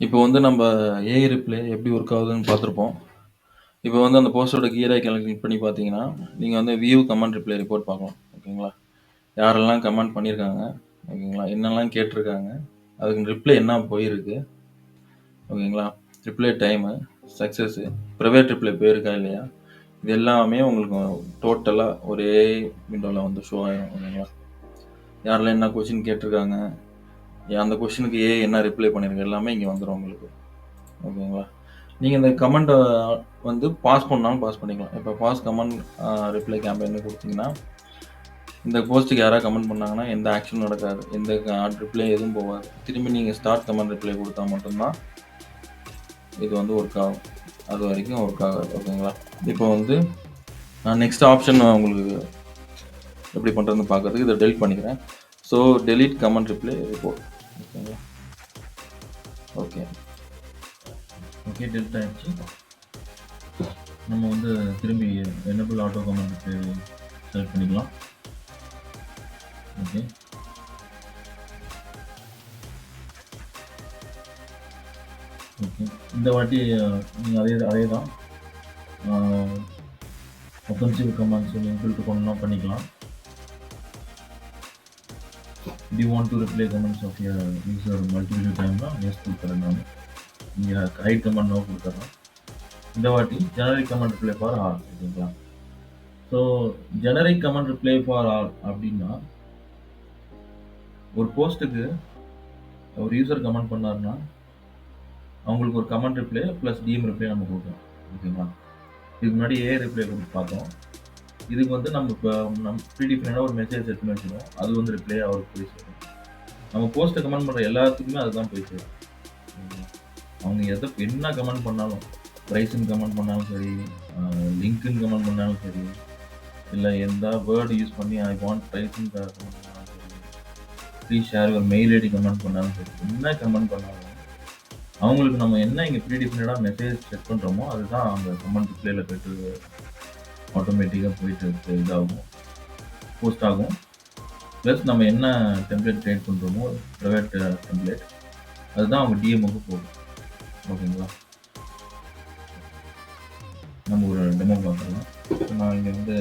இப்போ வந்து நம்ம ஏஐ ரிப்ளை எப்படி ஒர்க் ஆகுதுன்னு பார்த்துருப்போம். இப்போ வந்து அந்த போஸ்டோட கீரை கிளிக் பண்ணி பார்த்தீங்கன்னா நீங்கள் வந்து வியூ கமெண்ட் ரிப்ளை ரிப்போர்ட் பார்க்கலாம். ஓகேங்களா, யாரெல்லாம் கமெண்ட் பண்ணியிருக்காங்க, ஓகேங்களா, என்னெல்லாம் கேட்டிருக்காங்க, அதுக்கு ரிப்ளை என்ன போயிருக்கு, ஓகேங்களா, reply time, success, private reply போயிருக்கா இல்லையா, இது எல்லாமே உங்களுக்கு டோட்டலாக ஒரே விண்டோவில் வந்து ஷோ ஆகிடும். ஓகேங்களா, யாரெல்லாம் என்ன கொஷின் கேட்டிருக்காங்க, அந்த கொஷினுக்கு என்ன ரிப்ளை பண்ணியிருக்கு, எல்லாமே இங்கே வந்துடும் உங்களுக்கு. ஓகேங்களா, நீங்கள் இந்த கமெண்ட்டை வந்து பாஸ் பண்ணாலும் பாஸ் பண்ணிக்கலாம். இப்போ பாஸ் கமெண்ட் ரிப்ளை கேம்பெயின்னு கொடுத்தீங்கன்னா இந்த போஸ்ட்டுக்கு யாராவது கமெண்ட் பண்ணாங்கன்னா எந்த ஆக்ஷனும் நடக்காது, எந்த ரிப்ளை எதுவும் போகாது. திரும்பி நீங்கள் ஸ்டார்ட் கமெண்ட் ரிப்ளை கொடுத்தா மட்டும்தான் இது வந்து ஒர்க் ஆகும். அது வரைக்கும் ஒர்க் ஆகாது. ஓகேங்களா, இப்போ வந்து நான் நெக்ஸ்ட் ஆப்ஷன் உங்களுக்கு எப்படி பண்ணுறதுன்னு பார்க்குறதுக்கு இதை டெலிட் பண்ணிக்கிறேன். So delete comment reply report. ஓகேங்களா, ஓகே டெலிட் ஆகிடுச்சு. நம்ம வந்து திரும்பி enable auto comment reply select பண்ணிக்கலாம். ஓகே. ஓகே. இந்த வாட்டி நீங்க அதே தான். ஆ ஒஃபென்சிவ் கமாண்ட்ஸ் நீங்க ஃபில்டர் பண்ணணும்னா பண்ணிக்கலாம். Do you want to replay comments of your user multiple timeனா எஸ் குடுக்குறேன் நானு. இங்க ஹைட் கமாண்ட் நோ குடுத்துர்றேன். இந்த வாட்டி generic command reply for all ஓகேங்களா? So generic command reply for all அப்படின்னா ஒரு போஸ்ட்டுக்கு ஒரு யூசர் கமெண்ட் பண்ணாருன்னா அவங்களுக்கு ஒரு comment reply plus DM reply நம்ம கொடுக்கணும் ஓகேங்களா? இதுக்கு முன்னாடி ஏ ரிப்ளை கொடுத்து பார்த்தோம். இதுக்கு வந்து நம்ம இப்போ ப்ரீ டிஃபைனாக ஒரு மெசேஜ் செட் பண்ணி வச்சுருவோம். அது வந்து ரிப்ளை அவருக்கு போய் சேரும். நம்ம போஸ்ட்டை கமெண்ட் பண்ணுற எல்லாத்துக்குமே அதுதான் போய் சேரும். ஓகேங்களா? அவங்க என்ன கமெண்ட் பண்ணாலும் ப்ரைஸ்ன்னு கமெண்ட் பண்ணாலும் சரி, லிங்க்குன்னு கமெண்ட் பண்ணாலும் சரி, இல்லை எந்த வேர்டு யூஸ் பண்ணி ஐ வாண்ட் ப்ரைஸ்ன்னு கமெண்ட் பண்ணாலும் சரி, ப்ளீஸ் ஷேர் ஒரு மெயில் ஐடி கமெண்ட் பண்ணாலும் சரி, என்ன கமெண்ட் பண்ணாலும் அவங்களுக்கு நம்ம என்ன இங்கே ப்ரீ டிஃபைனடாக மெசேஜ் செட் பண்ணுறோமோ அதுதான் அந்த கமெண்ட் ரிப்ளைல போய்ட்டு ஆட்டோமேட்டிக்காக போயிட்டு இதாகும், போஸ்ட் ஆகும். ப்ளஸ் நம்ம என்ன டெம்ப்ளேட் க்ரியேட் பண்ணுறோமோ ப்ரைவேட் டெம்ப்ளேட் அதுதான் அவங்க டிஎம்முக்கு போகும். ஓகேங்களா? நம்ம ஒரு டெமோ பார்க்கலாம். நான் இங்கே வந்து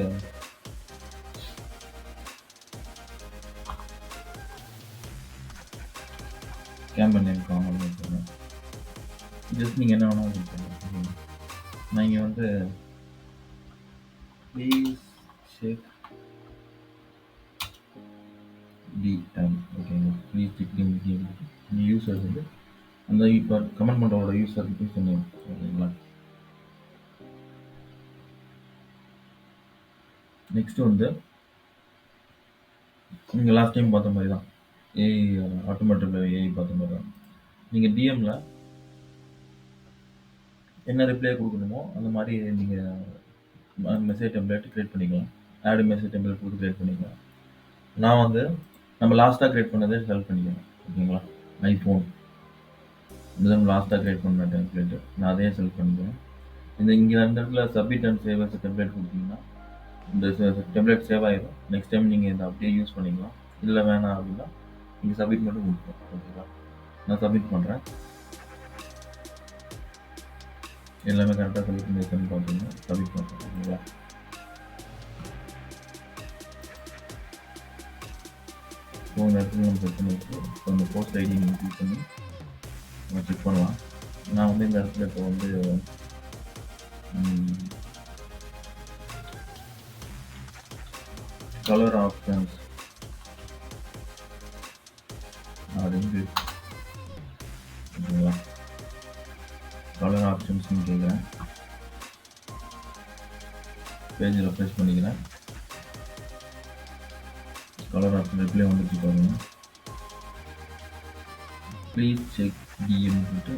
கேம்பன் நேம் காமன் வச்சுருக்கேன். ஜஸ்ட் நீங்கள் என்ன வேணாலும் கொடுத்துருங்க. நான் இங்கே வந்து ப்ளீஸ் செக் டிஎம் ஓகேங்களா? ப்ளீஸ் செக் டிஎம் இந்த யூசர் வந்து அந்த இப்போ கமெண்ட் பண்ணுறவோட யூசர் யூஸ் பண்ணுவோம் ஓகேங்களா? நெக்ஸ்ட்டு வந்து நீங்கள் லாஸ்ட் டைம் பார்த்த மாதிரி தான் ஏஐ ஆட்டோமேட்டிக் ஏஐ பார்த்த மாதிரி தான் நீங்கள் டிஎம்மில் என்ன ரிப்ளை கொடுக்கணுமோ அந்த மாதிரி நீங்கள் மெசேஜ் டெம்ப்ளேட் க்ரியேட் பண்ணிக்கலாம். ஆட் மெசேஜ் டெம்ப்ளேட் கொடுத்து க்ரியேட் பண்ணிக்கலாம். நான் வந்து நம்ம லாஸ்ட்டாக க்ரியேட் பண்ணதே செலக்ட் பண்ணிக்கிறேன் ஓகேங்களா? ஐஃபோன் இதுதான் லாஸ்ட்டாக க்ரியேட் பண்ண டெம்ப்ளேட்டு, நான் அதையே செலக்ட் பண்ணிக்கிறேன். இங்கே அந்த இடத்துல submit and save as template கொடுத்தீங்கன்னா இந்த டெம்ப்ளேட் சேவ் ஆகிடும். நெக்ஸ்ட் டைம் நீங்கள் இதை அப்படியே யூஸ் பண்ணிக்கலாம். இல்லை வேணாம் அப்படின்னா நீங்கள் சப்மிட் மட்டும் கொடுக்கணும் ஓகேங்களா? நான் சப்மிட் பண்ணுறேன். எல்லாமே கரெக்டாக சப்மிட் பண்ணி பார்த்தீங்கன்னா சப்மிட் பண்ணுறேன் ஓகேங்களா? ஸோ இந்த இடத்துல நம்ம செக் பண்ணி வச்சு அந்த போஸ்ட் ஐடி நீங்கள் கிளிக் பண்ணி நம்ம செக் பண்ணலாம். நான் வந்து இந்த இடத்துல இப்போ வந்து கலர் ஆப்ஷன்ஸ் அப்படின்னு ஓகேங்களா? கலர் ஆப்ஷன்ஸ்னு கேட்குறேன். பேஜில் ரெஃப்ரெஷ் பண்ணிக்கிறேன். கலர் ஆப்ஷன் ரிப்ளை வந்துச்சு பாருங்க. ப்ளீஸ் செக் டிஎம் சொல்லிட்டு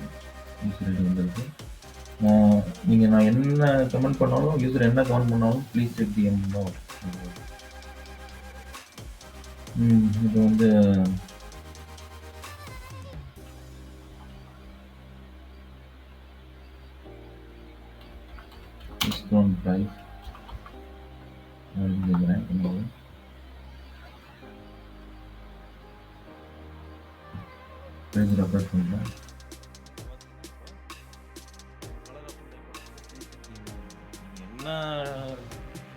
யூசர் ஐடி வந்துருக்கு. நீங்கள் நான் என்ன கமெண்ட் பண்ணாலும் யூசர் என்ன கமெண்ட் பண்ணாலும் ப்ளீஸ் செக் டிஎம் தான் வரும். இப்போ வந்து டிஸ்கவுண்ட் ப்ரைஸ் அப்படின்னு கேட்குறேன். பேஜ் ரெஃப்ரெஷ் பண்ணுறேன். என்ன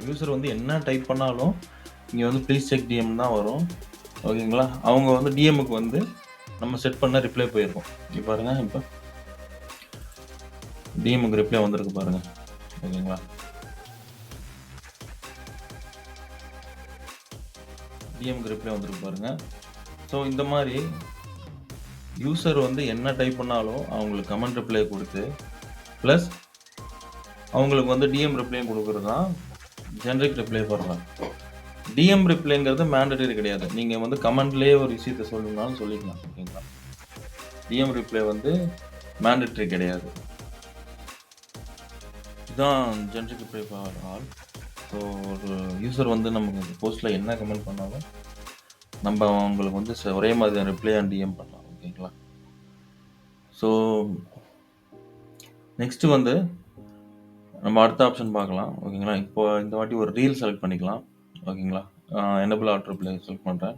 யூசர் வந்து என்ன டைப் பண்ணாலும் இங்கே வந்து ப்ளீஸ் செக் டிஎம் தான் வரும் ஓகேங்களா? அவங்க வந்து டிஎம்முக்கு வந்து நம்ம செட் பண்ண ரிப்ளை போயிருக்கோம். இங்கே பாருங்கள், இப்போ டிஎம்முக்கு ரிப்ளை வந்திருக்கு பாருங்கள் ஓகேங்களா? டிஎம்க்கு ரிப்ளை வந்திருக்கு பாருங்கள். ஸோ இந்த மாதிரி யூசர் வந்து என்ன டைப் பண்ணாலும் அவங்களுக்கு கமெண்ட் ரிப்ளை கொடுத்து ப்ளஸ் அவங்களுக்கு வந்து டிஎம் ரிப்ளையும் கொடுக்குறது தான் ஜென்ரிக் ரிப்ளை பண்ணலாம். டிஎம் ரிப்ளைங்கிறது மேண்டட்டரி கிடையாது. நீங்கள் வந்து கமெண்ட்லேயே ஒரு விஷயத்தை சொல்லணும்னாலும் சொல்லிக்கலாம் ஓகேங்களா? டிஎம் ரிப்ளை வந்து மேண்டட்டரி கிடையாது. இதுதான் generic reply for all. So ஒரு யூசர் வந்து நமக்கு போஸ்ட்டில் என்ன கமெண்ட் பண்ணாலும் நம்ம அவங்களுக்கு வந்து ஒரே மாதிரி ரிப்ளை அண்ட் டிஎம் பண்ணலாம் ஓகேங்களா? ஸோ நெக்ஸ்ட்டு வந்து நம்ம அடுத்த ஆப்ஷன் பார்க்கலாம் ஓகேங்களா? இப்போ இந்த வாட்டி ஒரு ரீல் செலக்ட் பண்ணிக்கலாம் ஓகேங்களா? எனபிள் ஆட்டோ ரிப்ளை செலக்ட் பண்ணுறேன்.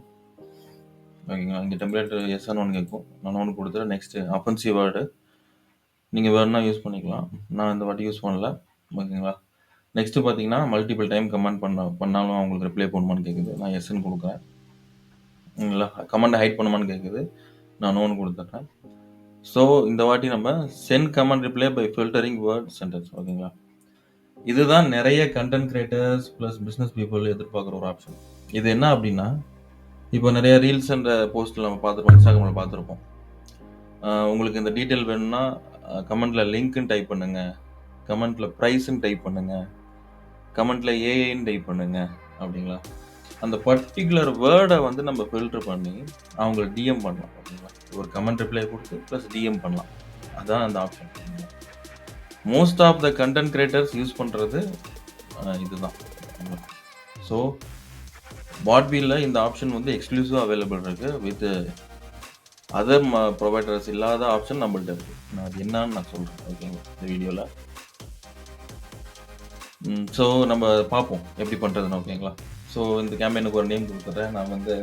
ஓகேங்களா? இங்க டெம்ப்ளேட் எஸ் ஆர் நோன்னு கேட்கும். நான் நோன்னு குடுத்துட்டு நெக்ஸ்ட் அஃபென்சிவ் வேர்டு நீங்க வேணும்னா யூஸ் பண்ணிக்கலாம். நான் இந்த வாட்டி யூஸ் பண்ணல. ஓகேங்களா? நெக்ஸ்ட் பார்த்தீங்கன்னா, மல்டிபிள் டைம் கமெண்ட் பண்ணாலும் அவங்களுக்கு ரிப்ளை பண்ணணுமான்னு கேட்குது. நான் எஸ்ன்னு குடுக்குறேன். ஓகேங்களா? கமெண்ட்ட ஹைட் பண்ணுமான்னு கேட்குது. நான் நோன்னு குடுத்துடுறேன். ஸோ இந்த வாட்டி நம்ம send comment reply by filtering word sentence. ஓகேங்களா? இதுதான் நெறைய content creators plus business people எதிர்பார்க்குற ஒரு ஆப்ஷன். இது என்ன அப்டின்னா, இப்போ நெறைய ரீல்ஸ் அண்ட் போஸ்ட்ல நம்ம பார்த்துருப்போம். Instagramல பார்த்துருப்போம். உங்களுக்கு இந்த டீட்டெயில் வேணும்னா, கமெண்ட்ல லிங்க்ன்னு டைப் பண்ணுங்க. கமெண்ட்ல பிரைஸ்ன்னு டைப் பண்ணுங்க. கமெண்ட்ல ஏஐன்னு டைப் பண்ணுங்க. அப்டிங்களா? அந்த பர்ட்டிகுலர் வேர்ட வந்து நம்ம ஃபில்டர் பண்ணி, அவங்கள டிஎம் பண்ணலாம். ஓகேங்களா? ஒரு கமெண்ட் ரிப்ளை குடுத்து பிளஸ் டிஎம் பண்ணலாம். அதான் அந்த option. Most of the content creators use பண்றது இதுதான். ஸோ பாட்பீல்ல இந்த ஆப்ஷன் வந்து எக்ஸ்க்ளூசிவா அவைலபிள் இருக்கு. வித் அதர் ப்ரொவைடர்ஸ் இல்லாத ஆப்ஷன் நம்மள்ட்ட இருக்கு. நான் அது என்னன்னு நான் சொல்றேன். ஓகேங்களா? இந்த வீடியோல. ஸோ நம்ம பார்ப்போம் எப்படி பண்றதுன்னு. ஓகேங்களா? ஸோ இந்த கேம்பெயினுக்கு ஒரு நேம் குடுத்துடுறேன். நான் வந்து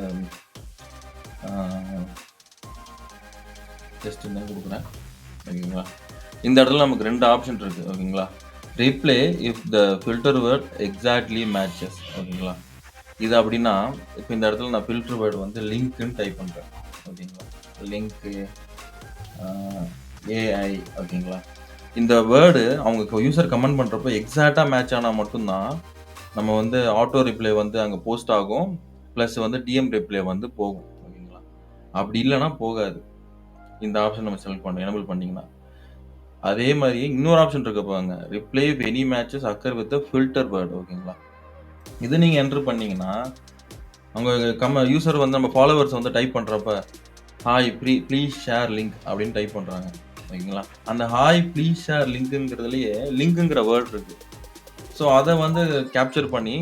ஜஸ்ட் நேம் குடுக்குறேன். ஓகேங்களா? இந்த இடத்துல நமக்கு 2 ஆப்ஷன் இருக்கு. ஓகேங்களா? Reply if the filter word exactly matches. ஓகேங்களா? இது அப்படின்னா, இப்போ இந்த இடத்துல நான் ஃபில்டர் வேர்ட் வந்து லிங்க்ன்னு டைப் பண்றேன். ஓகேங்களா? Link, AI. ஓகேங்களா? இந்த வேர்டு அவங்க யூசர் கமெண்ட் பண்றப்போ எக்ஸாக்ட்டா மேட்ச் ஆனா மட்டும் தான், நம்ம வந்து ஆட்டோ ரிப்ளை வந்து அங்க போஸ்ட் ஆகும். பிளஸ் வந்து டிஎம் ரிப்ளை வந்து போகும். ஓகேங்களா? அப்படி இல்லன்னா போகாது. இந்த ஆப்ஷன் நம்ம செலக்ட் பண்ணணும். எனேபிள் பண்ணீங்கன்னா. அதே மாரி இன்னொரு ஆப்ஷன் இருக்கு பாருங்க. Reply if any matches occur with filter word. ஓகேங்களா? இது நீங்க என்டர் பண்ணீங்கன்னா, அவங்க யூசர் வந்து நம்ம ஃபாலோவர்ஸ் வந்து டைப் பண்றப்ப, ஹாய் ப்ளீஸ் ஷேர் லிங்க் அப்படின்னு டைப் பண்றாங்க. ஓகேங்களா? அந்த ஹாய் ப்ளீஸ் ஷேர் லிங்க்ங்கிறதுலயே லிங்க்ங்கிற வேர்ட் இருக்கு. ஸோ அத வந்து கேப்சர் பண்ணி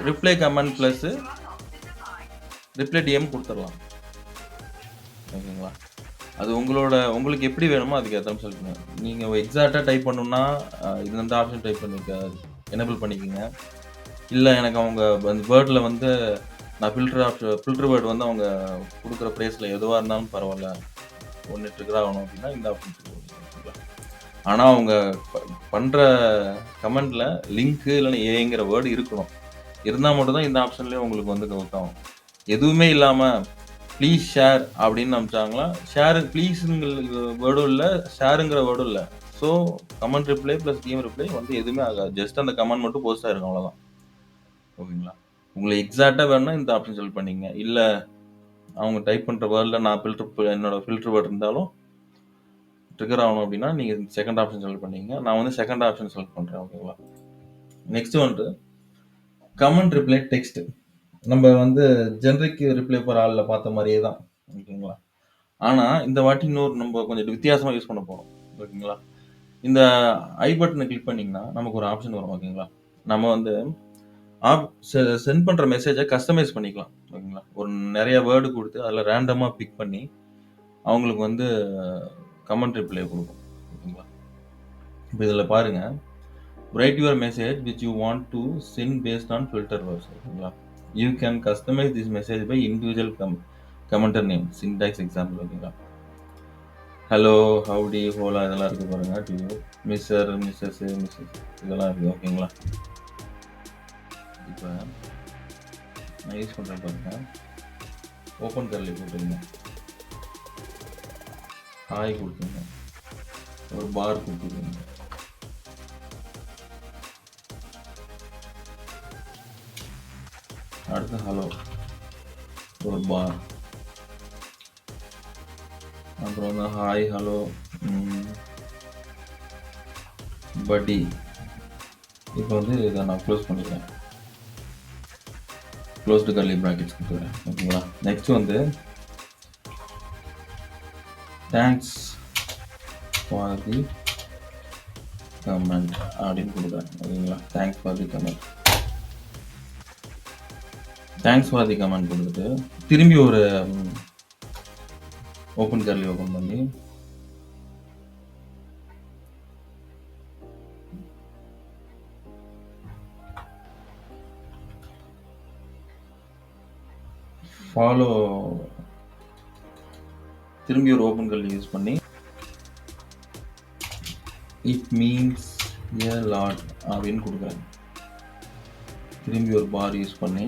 reply comment plus reply DM குடுத்துறலாம். ஓகேங்களா? அது உங்களுக்கு எப்படி வேணுமோ அதுக்கு ஏத்த மாரி செலக்ட் பண்ணுங்க. நீங்க எக்ஸாக்ட்டா டைப் பண்ணணும்னா, இந்த ஆப்ஷன் டைப் எனேபிள் பண்ணிக்கங்க. இல்ல எனக்கு அவங்க அந்த வேர்ட்ல வந்து நான் ஃபில்டர் வேர்ட் வந்து அவங்க குடுக்குற பிளேஸ்ல எதுவா இருந்தாலும் பரவால்ல. ஒண்ணு ட்ரிகர் ஆகணும் அப்படின்னா இந்த ஆப்ஷன் ஓகேங்களா? ஆனா அவங்க பண்ற கமெண்ட்ல லிங்க் இல்லன்னா ஏஐங்கிற வேர்ட் இருக்கணும். இருந்தா மட்டும் தான் இந்த ஆப்ஷன்லயே உங்களுக்கு வந்து ஒர்க் ஆகும். எதுவுமே இல்லாம ப்ளீஸ் ஷேர் அப்படின்னு அனுப்பிச்சாங்களா, ப்ளீஸ்ங்கிற வேர்டும் இல்ல, ஷேருங்கிற வேர்டும் இல்ல. So comment reply plus DM reply வந்து எதுவுமே ஆகாது. ஜஸ்ட் அந்த கமெண்ட் மட்டும் போஸ்ட் ஆயிருக்கும் அவ்வளோதான். ஓகேங்களா? உங்களுக்கு எக்ஸாக்ட்டா வேணும்னா இந்த ஆப்ஷன் செலக்ட் பண்ணிக்கங்க. இல்ல அவங்க டைப் பண்ற வேர்ட்ல நான் என்னோட ஃபில்டர் வேர்ட் இருந்தாலும் ட்ரிகர் ஆகணும் அப்படின்னா, நீங்க செகண்ட் ஆப்ஷன் செலக்ட் பண்ணிக்கங்க. நான் வந்து செகண்ட் ஆப்ஷன் செலக்ட் பண்றேன். ஓகேங்களா? நெக்ஸ்ட் வந்து கமெண்ட் ரிப்ளை டெக்ஸ்ட். நம்ம வந்து ஜெனரிக் ரிப்ளை ஃபார் ஆல்ல பார்த்த மாரியே தான். ஓகேங்களா? ஆனா இந்த வாட்டி இன்னொரு நம்ம கொஞ்சம் வித்தியாசமா யூஸ் பண்ண போறோம். ஓகேங்களா? இந்த ஐ பட்டன கிளிக் பண்ணீங்கன்னா, நமக்கு ஒரு ஆப்ஷன் வரும். ஓகேங்களா? நம்ம வந்து ஆப் சென்ட் பண்ற மெசேஜ கஸ்டமைஸ் பண்ணிக்கலாம். ஓகேங்களா? ஒரு நெறைய வேர்ட் குடுத்து அதுல ரேண்டமா பிக் பண்ணி அவங்களுக்கு வந்து கமெண்ட் ரிப்ளை குடுக்கும். ஓகேங்களா? இப்ப இதுல பாருங்க. Write your message which you want to send paste on filter words. ஓகேங்களா? You can customize this message by individual commenter name, syntax example. ஓகேங்களா? ஹலோ, ஹவுடி, ஹோலா இதெல்லாம் இருக்கு பாருங்க. To you, Mr, Mrs, Mrs இதெல்லாம் இருக்கு. ஓகேங்களா? இப்ப நான் யூஸ் பண்றேன் பாருங்க. ஓப்பன் கர்லி போட்டுருங்க. ஹாய் குடுத்துருங்க. ஒரு பார் குடுத்துருங்க. அடுத்து ஹலோ, ஒரு பார். அப்புறம் வந்து ஹாய், ஹலோ, பட்டி. இப்போ வந்து இதை நான் க்ளோஸ் பண்ணிக்கிறேன். க்ளோஸ்டு கர்லி ப்ராக்கெட்ஸ் கொடுத்துக்கிறேன். ஓகேங்களா? நெக்ஸ்ட் வந்து தேங்க்ஸ் ஃபார் தி கமெண்ட் அப்படின்னு கொடுக்குறேன். ஓகேங்களா? Thanks for the comment. Thanks for the comment கொடுத்துட்டு திரும்பி ஒரு ஓப்பன் கர்லி ஓப்பன் பண்ணி ஃபாலோ திரும்பி ஒரு ஓப்பன் கர்லி யூஸ் பண்ணி இட் மீன்ஸ் எ லாட் அப்படின்னு கொடுக்குறேன். திரும்பி ஒரு பார் யூஸ் பண்ணி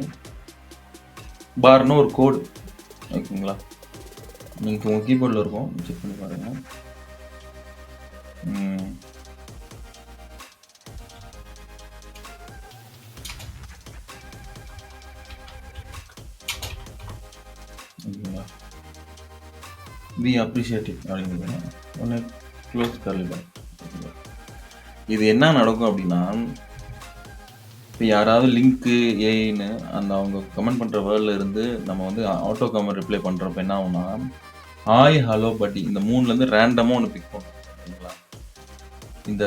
பார்னா ஒரு கோடு ஓகேங்களா, நீங்கள் உங்கள் கீபோர்டில் இருக்கும் செக் பண்ணி பாருங்கள். ஓகேங்களா, வி அப்ரிஷியேட் இட் அப்படிங்கிறது ஒன்று க்ளோஸ் கர்லி பார். இது என்ன நடக்கும் அப்படின்னா, இப்போ யாராவது லிங்க்கு ஏஐன்னு அந்த அவங்க கமெண்ட் பண்ணுற வேர்டில் இருந்து நம்ம வந்து ஆட்டோ கமெண்ட் ரிப்ளை பண்ணுறப்ப என்ன ஆகும்னா, ஹாய் ஹலோ பட்டி இந்த மூணுலேருந்து ரேண்டமாக ஒன்று பிக் பண்ணும் ஓகேங்களா. இந்த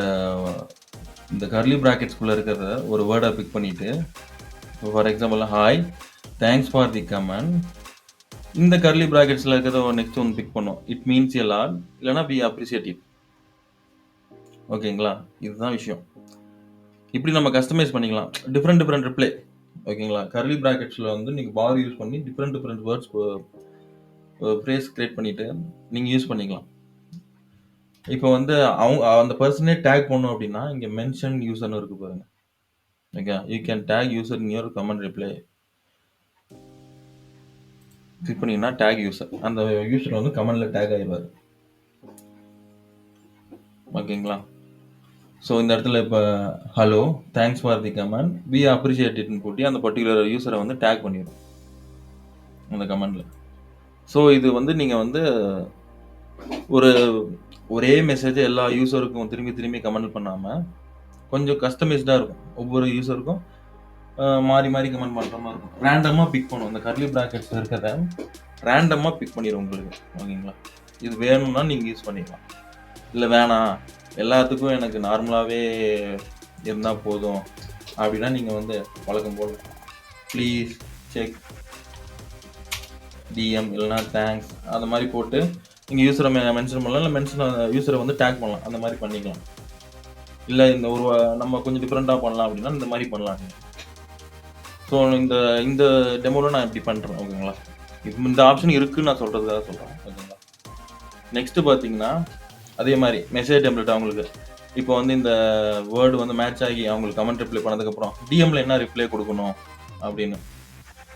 இந்த கர்லி ப்ராக்கெட்ஸ்குள்ளே இருக்கிறத ஒரு வேர்டை பிக் பண்ணிவிட்டு, இப்போ for example hi thanks for the comment, இந்த கர்லி ப்ராக்கெட்ஸில் இருக்கிறத நெக்ஸ்ட் ஒன்று பிக் பண்ணும், இட் மீன்ஸ் எ லாட் இல்லைனா வி அப்ரிஷியேட் இட். ஓகேங்களா, இதுதான் விஷயம். இப்படி நம்ம கஸ்டமைஸ் பண்ணிக்கலாம் டிஃப்ரெண்ட் ரிப்ளை ஓகேங்களா. கர்லி ப்ராக்கெட்ஸில் வந்து நீங்கள் பார் யூஸ் பண்ணி டிஃப்ரெண்ட் வேர்ட்ஸ் ஃப்ரேஸ் கிரியேட் பண்ணிவிட்டு நீங்கள் யூஸ் பண்ணிக்கலாம். இப்போ வந்து அவங்க அந்த பர்சனே டேக் பண்ணணும் அப்படின்னா இங்கே மென்ஷன் யூசர்னு இருக்கு பாருங்க. Okay, you can tag user in your comment reply click பண்ணிங்கன்னா டேக் யூசர், அந்த யூசர் வந்து கமெண்டில் டேக் ஆகிடுவார். ஓகேங்களா. ஸோ இந்த இடத்துல இப்போ hello thanks for the comment we appreciate இட்னு போட்டி அந்த பர்டிகுலர் யூசரை வந்து டேக் பண்ணிடும் அந்த கமெண்டில். ஸோ இது வந்து நீங்கள் வந்து ஒரே மெசேஜை எல்லா யூசருக்கும் திரும்பி கமெண்ட் பண்ணாமல் கொஞ்சம் கஸ்டமைஸ்டாக இருக்கும். ஒவ்வொரு யூசருக்கும் மாறி கமெண்ட் பண்ணுற மாதிரி இருக்கும். ரேண்டமாக பிக் பண்ணும், அந்த கர்லி ப்ராக்கெட்ஸ் இருக்கிறத ரேண்டமாக பிக் பண்ணிடும் உங்களுக்கு. ஓகேங்களா, இது வேணும்னா நீங்கள் யூஸ் பண்ணிக்கலாம், இல்லை வேணாம் எல்லாத்துக்கும் எனக்கு நார்மலாகவே இருந்தால் போதும் அப்படின்னா நீங்கள் வந்து வழக்கம் போல் ப்ளீஸ் செக் டிஎம் இல்லைனா தேங்க்ஸ் அந்த மாதிரி போட்டு நீங்கள் யூஸரை மென்ஷன் பண்ணலாம், இல்லை யூஸரை வந்து டேக் பண்ணலாம், அந்த மாதிரி பண்ணிக்கலாம். இல்லை இந்த ஒரு நம்ம கொஞ்சம் டிஃப்ரெண்ட்டாக பண்ணலாம் அப்படின்னா இந்த மாதிரி பண்ணலாம். ஸோ இந்த டெமோவில் நான் இப்படி பண்ணுறேன் ஓகேங்களா. இப்போ இந்த ஆப்ஷன் இருக்குன்னு நான் சொல்கிறதுக்காக சொல்கிறேன் ஓகேங்களா. நெக்ஸ்ட்டு பார்த்தீங்கன்னா அதே மாதிரி மெசேஜ் டெம்ப்ளேட் அவங்களுக்கு இப்போ வந்து இந்த வேர்டு வந்து மேட்ச் ஆகி அவங்களுக்கு கமெண்ட் ரிப்ளை பண்ணதுக்கப்புறம் டிஎம்மில் என்ன ரிப்ளை கொடுக்கணும் அப்படின்னு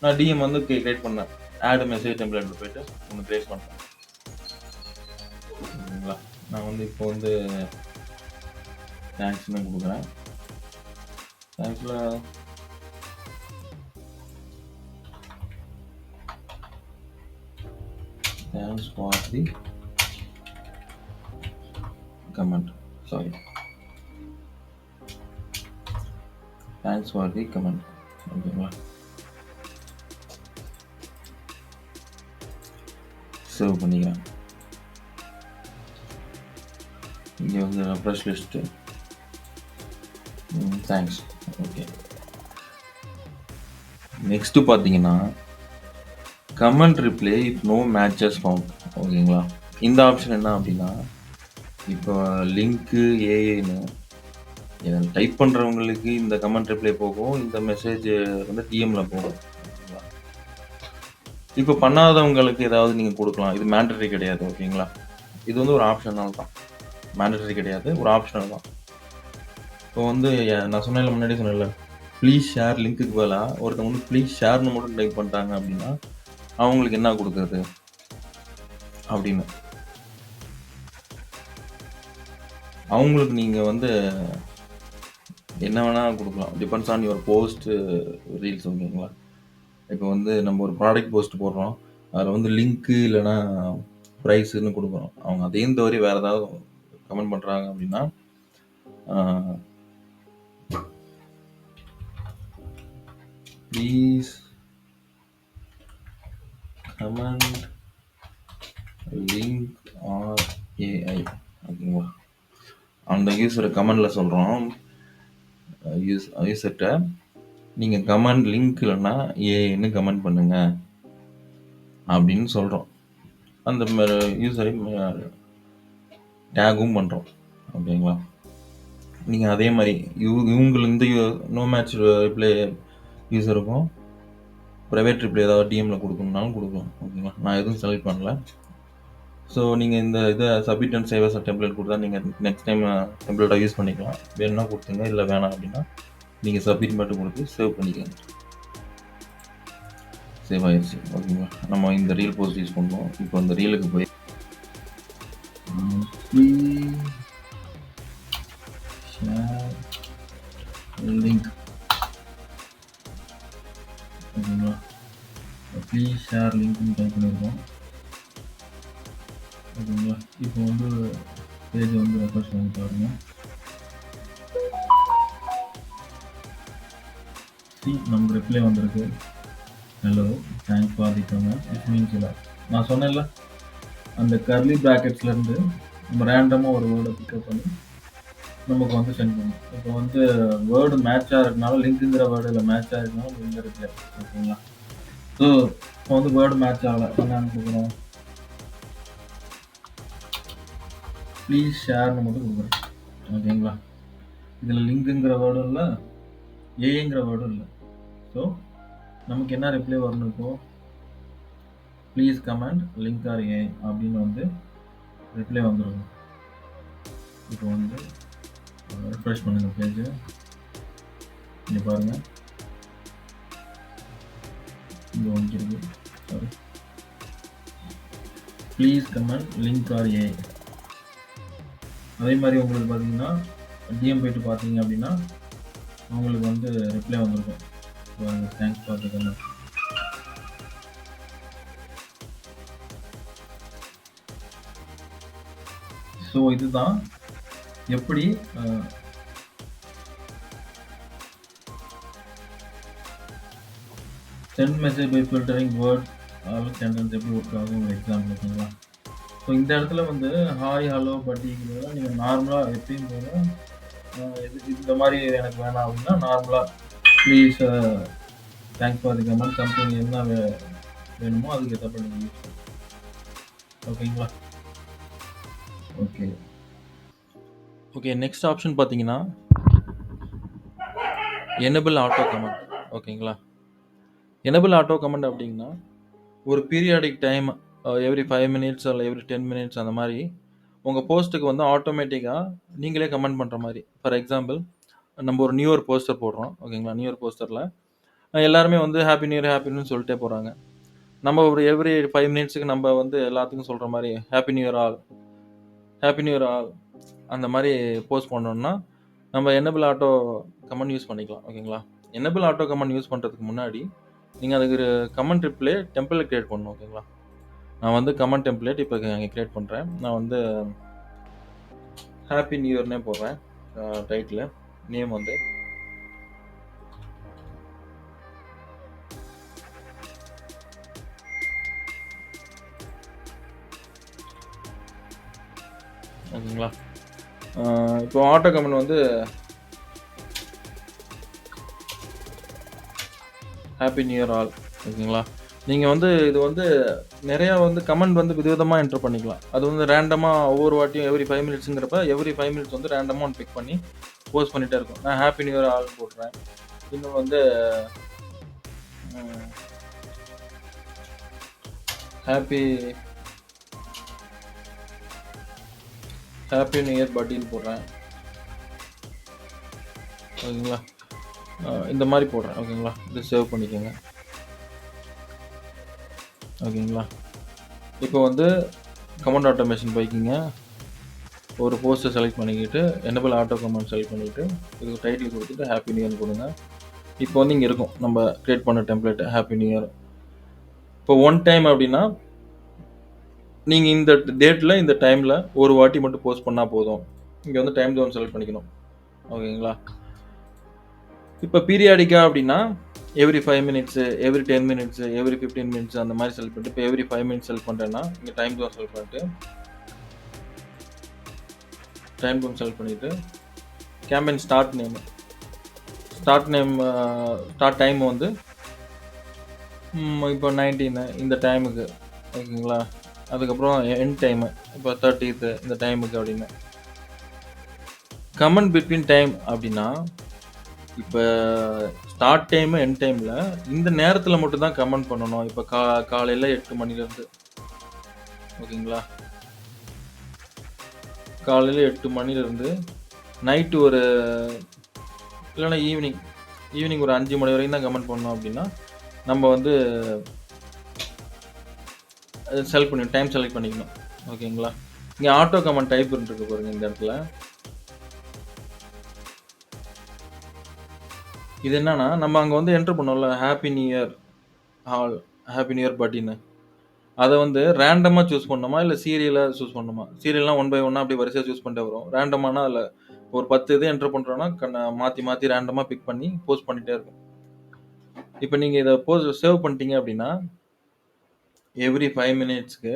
நான் டிஎம் வந்து கிரியேட் பண்ணேன். ஆட் மெசேஜ் டெம்ப்ளேட்டில் போய்ட்டு ஒன்று கிரியேட் பண்ணுறேன் ஓகேங்களா. நான் வந்து இப்போ வந்து தேங்க்ஸ்னு கொடுக்குறேன். தேங்க்ஸில் thanks for the comment, sorry, thanks for the comment. ஓகேங்களா, சேவ் பண்ணிக்கிறேன். இங்கே வந்து refresh list thanks. Okay, next பார்த்தீங்கன்னா comment reply if no matches found. ஓகேங்களா, இந்த ஆப்ஷன் என்ன அப்படின்னா இப்போ லிங்க்கு ஏஐன்னு இதில் டைப் பண்ணுறவங்களுக்கு இந்த கமெண்ட் ரிப்ளை போகும், இந்த மெசேஜ் வந்து டிஎம்மில் போகும். ஓகேங்களா, இப்போ பண்ணாதவங்களுக்கு ஏதாவது நீங்கள் கொடுக்கலாம், இது மேண்டட்டரி கிடையாது. ஓகேங்களா, இது வந்து ஒரு ஆப்ஷனல் தான், மேண்டட்டரி கிடையாது, ஒரு ஆப்ஷனல் தான். இப்போ வந்து நான் சொன்னேன்ல, முன்னாடி சொன்னேன்ல ப்ளீஸ் ஷேர் லிங்க்குக்கு பதிலாக ஒருத்தவங்க வந்து ப்ளீஸ் ஷேர்னு மட்டும் டைப் பண்ணிட்டாங்க அப்படின்னா அவங்களுக்கு என்ன கொடுக்குறது அப்படின்னு அவங்களுக்கு நீங்கள் வந்து என்ன வேணால் கொடுக்கலாம், depends on your post reels. ஓகேங்களா, இப்போ வந்து நம்ம ஒரு ப்ராடக்ட் போஸ்ட் போடுறோம், அதில் வந்து லிங்க்கு இல்லைன்னா ப்ரைஸுன்னு கொடுக்குறோம், அவங்க அதையும் தவிர வேறு ஏதாவது கமெண்ட் பண்ணுறாங்க அப்படின்னா please comment link or AI. ஓகேங்களா, அந்த யூஸரை கமெண்டில் சொல்கிறோம், யூஸர்கிட்ட நீங்கள் கமெண்ட் லிங்க் இல்லைன்னா ஏன்னு கமெண்ட் பண்ணுங்க அப்படின்னு சொல்கிறோம். அந்த யூஸரை டேகும் பண்ணுறோம். ஓகேங்களா, நீங்கள் அதே மாதிரி இவங்களுக்கு இந்த நோ மேட்ச் ரிப்ளை யூஸருக்கும் ப்ரைவேட் ரிப்ளை ஏதாவது டிஎம்ல கொடுக்கணும்னாலும் கொடுக்கலாம். ஓகேங்களா, நான் எதுவும் செலக்ட் பண்ணல. ஸோ நீங்கள் இந்த இதை submit and save as template கொடுத்தா நீங்கள் நெக்ஸ்ட் டைம் டெம்ப்ளேட்டாக யூஸ் பண்ணிக்கலாம். வேணும்னா கொடுத்துங்க, இல்லை வேணாம் அப்படின்னா நீங்கள் சப்மிட் மட்டும் கொடுத்து சேவ் பண்ணிக்கோங்க. சேவ் ஆயிடுச்சு. ஓகேங்களா, நம்ம இந்த ரீல் போஸ்ட் யூஸ் பண்ணுவோம். இப்போ இந்த ரீலுக்கு போய் லிங்க் ஓகேங்களா, ப்ளீஸ் ஷேர் லிங்க்னு டைப் பண்ணியிருக்கோம். ஓகேங்களா, இப்போ வந்து பேஜ் வந்து ரெஃப்ரெஷ் பண்ணி பாருங்க. நமக்கு ரிப்ளை வந்திருக்கு. Hello, thanks for the comment. It means இல்லை, நான் சொன்னேன்ல அந்த கர்லி ப்ராக்கெட்ஸ்லேருந்து நம்ம ரேண்டமாக ஒரு வேர்டை பிக்கப் பண்ணி நமக்கு வந்து சென்ட் பண்ணும். இப்போ வந்து வேர்டு மேட்சாக இருக்கனால லிங்க்குங்கிற வேர்டு இல்லை மேட்சாக இருக்கனால லிங்க் இருக்கு. ஓகேங்களா, ஸோ இப்போ வந்து வேர்டு மேட்ச் ஆகலை, என்னன்னு கொடுக்குறோம், ப்ளீஸ் ஷேர்னு மட்டும் கொடுக்குறேன். ஓகேங்களா, இதில் லிங்க்குங்கிற வேர்டும் இல்லை, ஏங்கிற வேர்டும் இல்லை. ஸோ நமக்கு என்ன ரிப்ளை வரணும், இப்போது ப்ளீஸ் கமெண்ட் லிங்க் ஆர் ஏ அப்படின்னு வந்து ரிப்ளை வந்துடும். இப்போ வந்து ரெஃப்ரெஷ் பண்ணுங்க பேஜ். இங்கே பாருங்கள், இங்கே வந்துருக்கு. Sorry, please comment link are a. அதே மாதிரி உங்களுக்கு பார்த்தீங்கன்னா டிஎம் போய்ட்டு பார்த்தீங்க அப்படின்னா உங்களுக்கு வந்து ரிப்ளை வந்திருக்கும். Thanks for the comment. So இதுதான் எப்படி send message by filtering word or sentence எப்படி ஒர்க் ஆகும் ஒரு எக்ஸாம்பிள். ஓகேங்களா, ஸோ இந்த இடத்துல வந்து ஹாய் ஹலோ பட்டிங்கிறத நீங்கள் நார்மலாக எப்பயும் போல இந்த மாதிரி எனக்கு வேணாம் அப்படின்னா நார்மலாக please thanks for the comment something என்ன வேணுமோ அதுக்கு ஏற்ற பண்ணி யூஸ் பண்ணுங்க. ஓகேங்களா, ஓகே நெக்ஸ்ட் ஆப்ஷன் பார்த்தீங்கன்னா எனேபிள் ஆட்டோ கமெண்ட். ஓகேங்களா, எனேபிள் ஆட்டோ கமெண்ட் அப்படிங்கன்னா ஒரு பீரியாடிக் டைம் எவ்ரி 5 மினிட்ஸ் இல்லை எவ்ரி 10 மினிட்ஸ் அந்த மாதிரி உங்கள் போஸ்ட்டுக்கு வந்து ஆட்டோமேட்டிக்காக நீங்களே கமெண்ட் பண்ணுற மாதிரி. ஃபார் எக்ஸாம்பிள், நம்ம ஒரு நியூ இயர் போஸ்டர் போடுறோம். ஓகேங்களா, நியூ இயர் போஸ்டரில் எல்லாருமே வந்து happy new year happy new சொல்லிட்டே போகிறாங்க. நம்ம ஒரு எவ்ரி 5 மினிட்ஸுக்கு நம்ம வந்து எல்லாத்துக்கும் சொல்கிற மாதிரி happy new year all, happy new year all அந்த மாதிரி போஸ்ட் பண்ணோம்னா நம்ம எனேபிள் ஆட்டோ கமெண்ட் யூஸ் பண்ணிக்கலாம். ஓகேங்களா, எனேபிள் ஆட்டோ கமெண்ட் யூஸ் பண்ணுறதுக்கு முன்னாடி நீங்கள் அதுக்கு ஒரு கமெண்ட் ரிப்ளே டெம்ப்ளேட் க்ரியேட் பண்ணணும். ஓகேங்களா, நான் வந்து கமெண்ட் டெம்ப்ளேட் இப்போ இங்கே க்ரியேட் பண்ணுறேன். நான் வந்து ஹாப்பி நியூ இயர்னே போடுறேன். டைட்டில் நேம் வந்து ஓகேங்களா. இப்போ ஆட்டோ கமெண்ட் வந்து ஹாப்பி நியூ இயர் ஆல். ஓகேங்களா, நீங்கள் வந்து இது வந்து நிறையா வந்து கமெண்ட் வந்து விதவிதமாக என்டர் பண்ணிக்கலாம். அது வந்து ரேண்டமாக ஒவ்வொரு வாட்டியும் எவ்ரி 5 மினிட்ஸுங்கிறப்ப எவ்ரி 5 மினிட்ஸ் வந்து ரேண்டமாக ஒன்று பிக் பண்ணி போஸ்ட் பண்ணிகிட்டே இருக்கும். நான் ஹாப்பி நியூ இயர் ஆல் போடுறேன். இன்னும் வந்து ஹாப்பி நியூ இயர் பட்டின்னு போடுறேன். ஓகேங்களா, இந்த மாதிரி போடுறேன். ஓகேங்களா, இது சேவ் பண்ணிக்கோங்க. ஓகேங்களா, இப்போ வந்து கமெண்ட் ஆட்டோமேஷன் போய்க்கிங்க, ஒரு போஸ்ட்டை செலக்ட் பண்ணிக்கிட்டு எனேபிள் ஆட்டோ கமெண்ட் செலக்ட் பண்ணிவிட்டு இதுக்கு டைட்டில் கொடுத்துட்டு ஹாப்பி நியூ இயர் கொடுங்க. இப்போ வந்து இங்கே இருக்கும் நம்ம க்ரியேட் பண்ண டெம்ப்ளேட் ஹாப்பி நியூ இயர். இப்போ ஒன் டைம் அப்படின்னா நீங்கள் இந்த டேட்டில் இந்த டைமில் ஒரு வாட்டி மட்டும் போஸ்ட் பண்ணால் போதும். இங்கே வந்து டைம் ஜோன் செலக்ட் பண்ணிக்கணும். ஓகேங்களா, இப்போ பீரியாடிக்காக அப்படின்னா every 5 minutes every 10 minutes every 15 minutes அந்த மாதிரி செலக்ட் பண்ணிட்டு இப்போ எவ்ரி 5 மினிட்ஸ் செலக்ட் பண்ணுறேன்னா இங்கே டைம் ஜோன் செலக்ட் பண்ணிட்டு கேம்பெயின் ஸ்டார்ட் டைம் வந்து இப்போ 19 இந்த டைமுக்கு. ஓகேங்களா, அதுக்கப்புறம் எண்ட் டைமு இப்போ 30th இந்த டைமுக்கு அப்படின்னு. கமெண்ட் பிட்வீன் டைம் அப்படின்னா இப்போ ஸ்டார்ட் டைம், எண்ட் டைம்ல இந்த நேரத்துல மட்டும் தான் கமெண்ட் பண்ணணும். இப்ப காலையில 8 மணிலேருந்து ஓகேங்களா? காலையில 8 மணிலேருந்து நைட்டு ஒரு இல்லன்னா ஈவினிங் ஒரு 5 மணி வரைக்கும் தான் கமெண்ட் பண்ணோம் அப்படின்னா, நம்ம வந்து டைம் செலக்ட் பண்ணிக்கணும். ஓகேங்களா? இங்க ஆட்டோ கமெண்ட் டைப் இருக்கு பாருங்க இந்த இடத்துல. இது என்னன்னா, நம்ம அங்க வந்து என்டர் பண்ணோம்ல, happy new year all, happy new year பட்டின்னு. அத வந்து ரேண்டமா சூஸ் பண்ணணுமா? இல்ல சீரியலா சூஸ் பண்ணணுமா? சீரியல்னா ஒன் பை ஒன்னா அப்படியே வரிசையா சூஸ் பண்ணிட்டே வரும். ரேண்டமானா அதுல ஒரு 10 இது என்டர் பண்றோம்னா, மாத்தி மாத்தி ரேண்டமா பிக் பண்ணி போஸ்ட் பண்ணிட்டே இருக்கும். இப்ப நீங்க இத சேவ் பண்ணிட்டீங்க அப்படின்னா, எவ்ரி 5 மினிட்ஸ்க்கு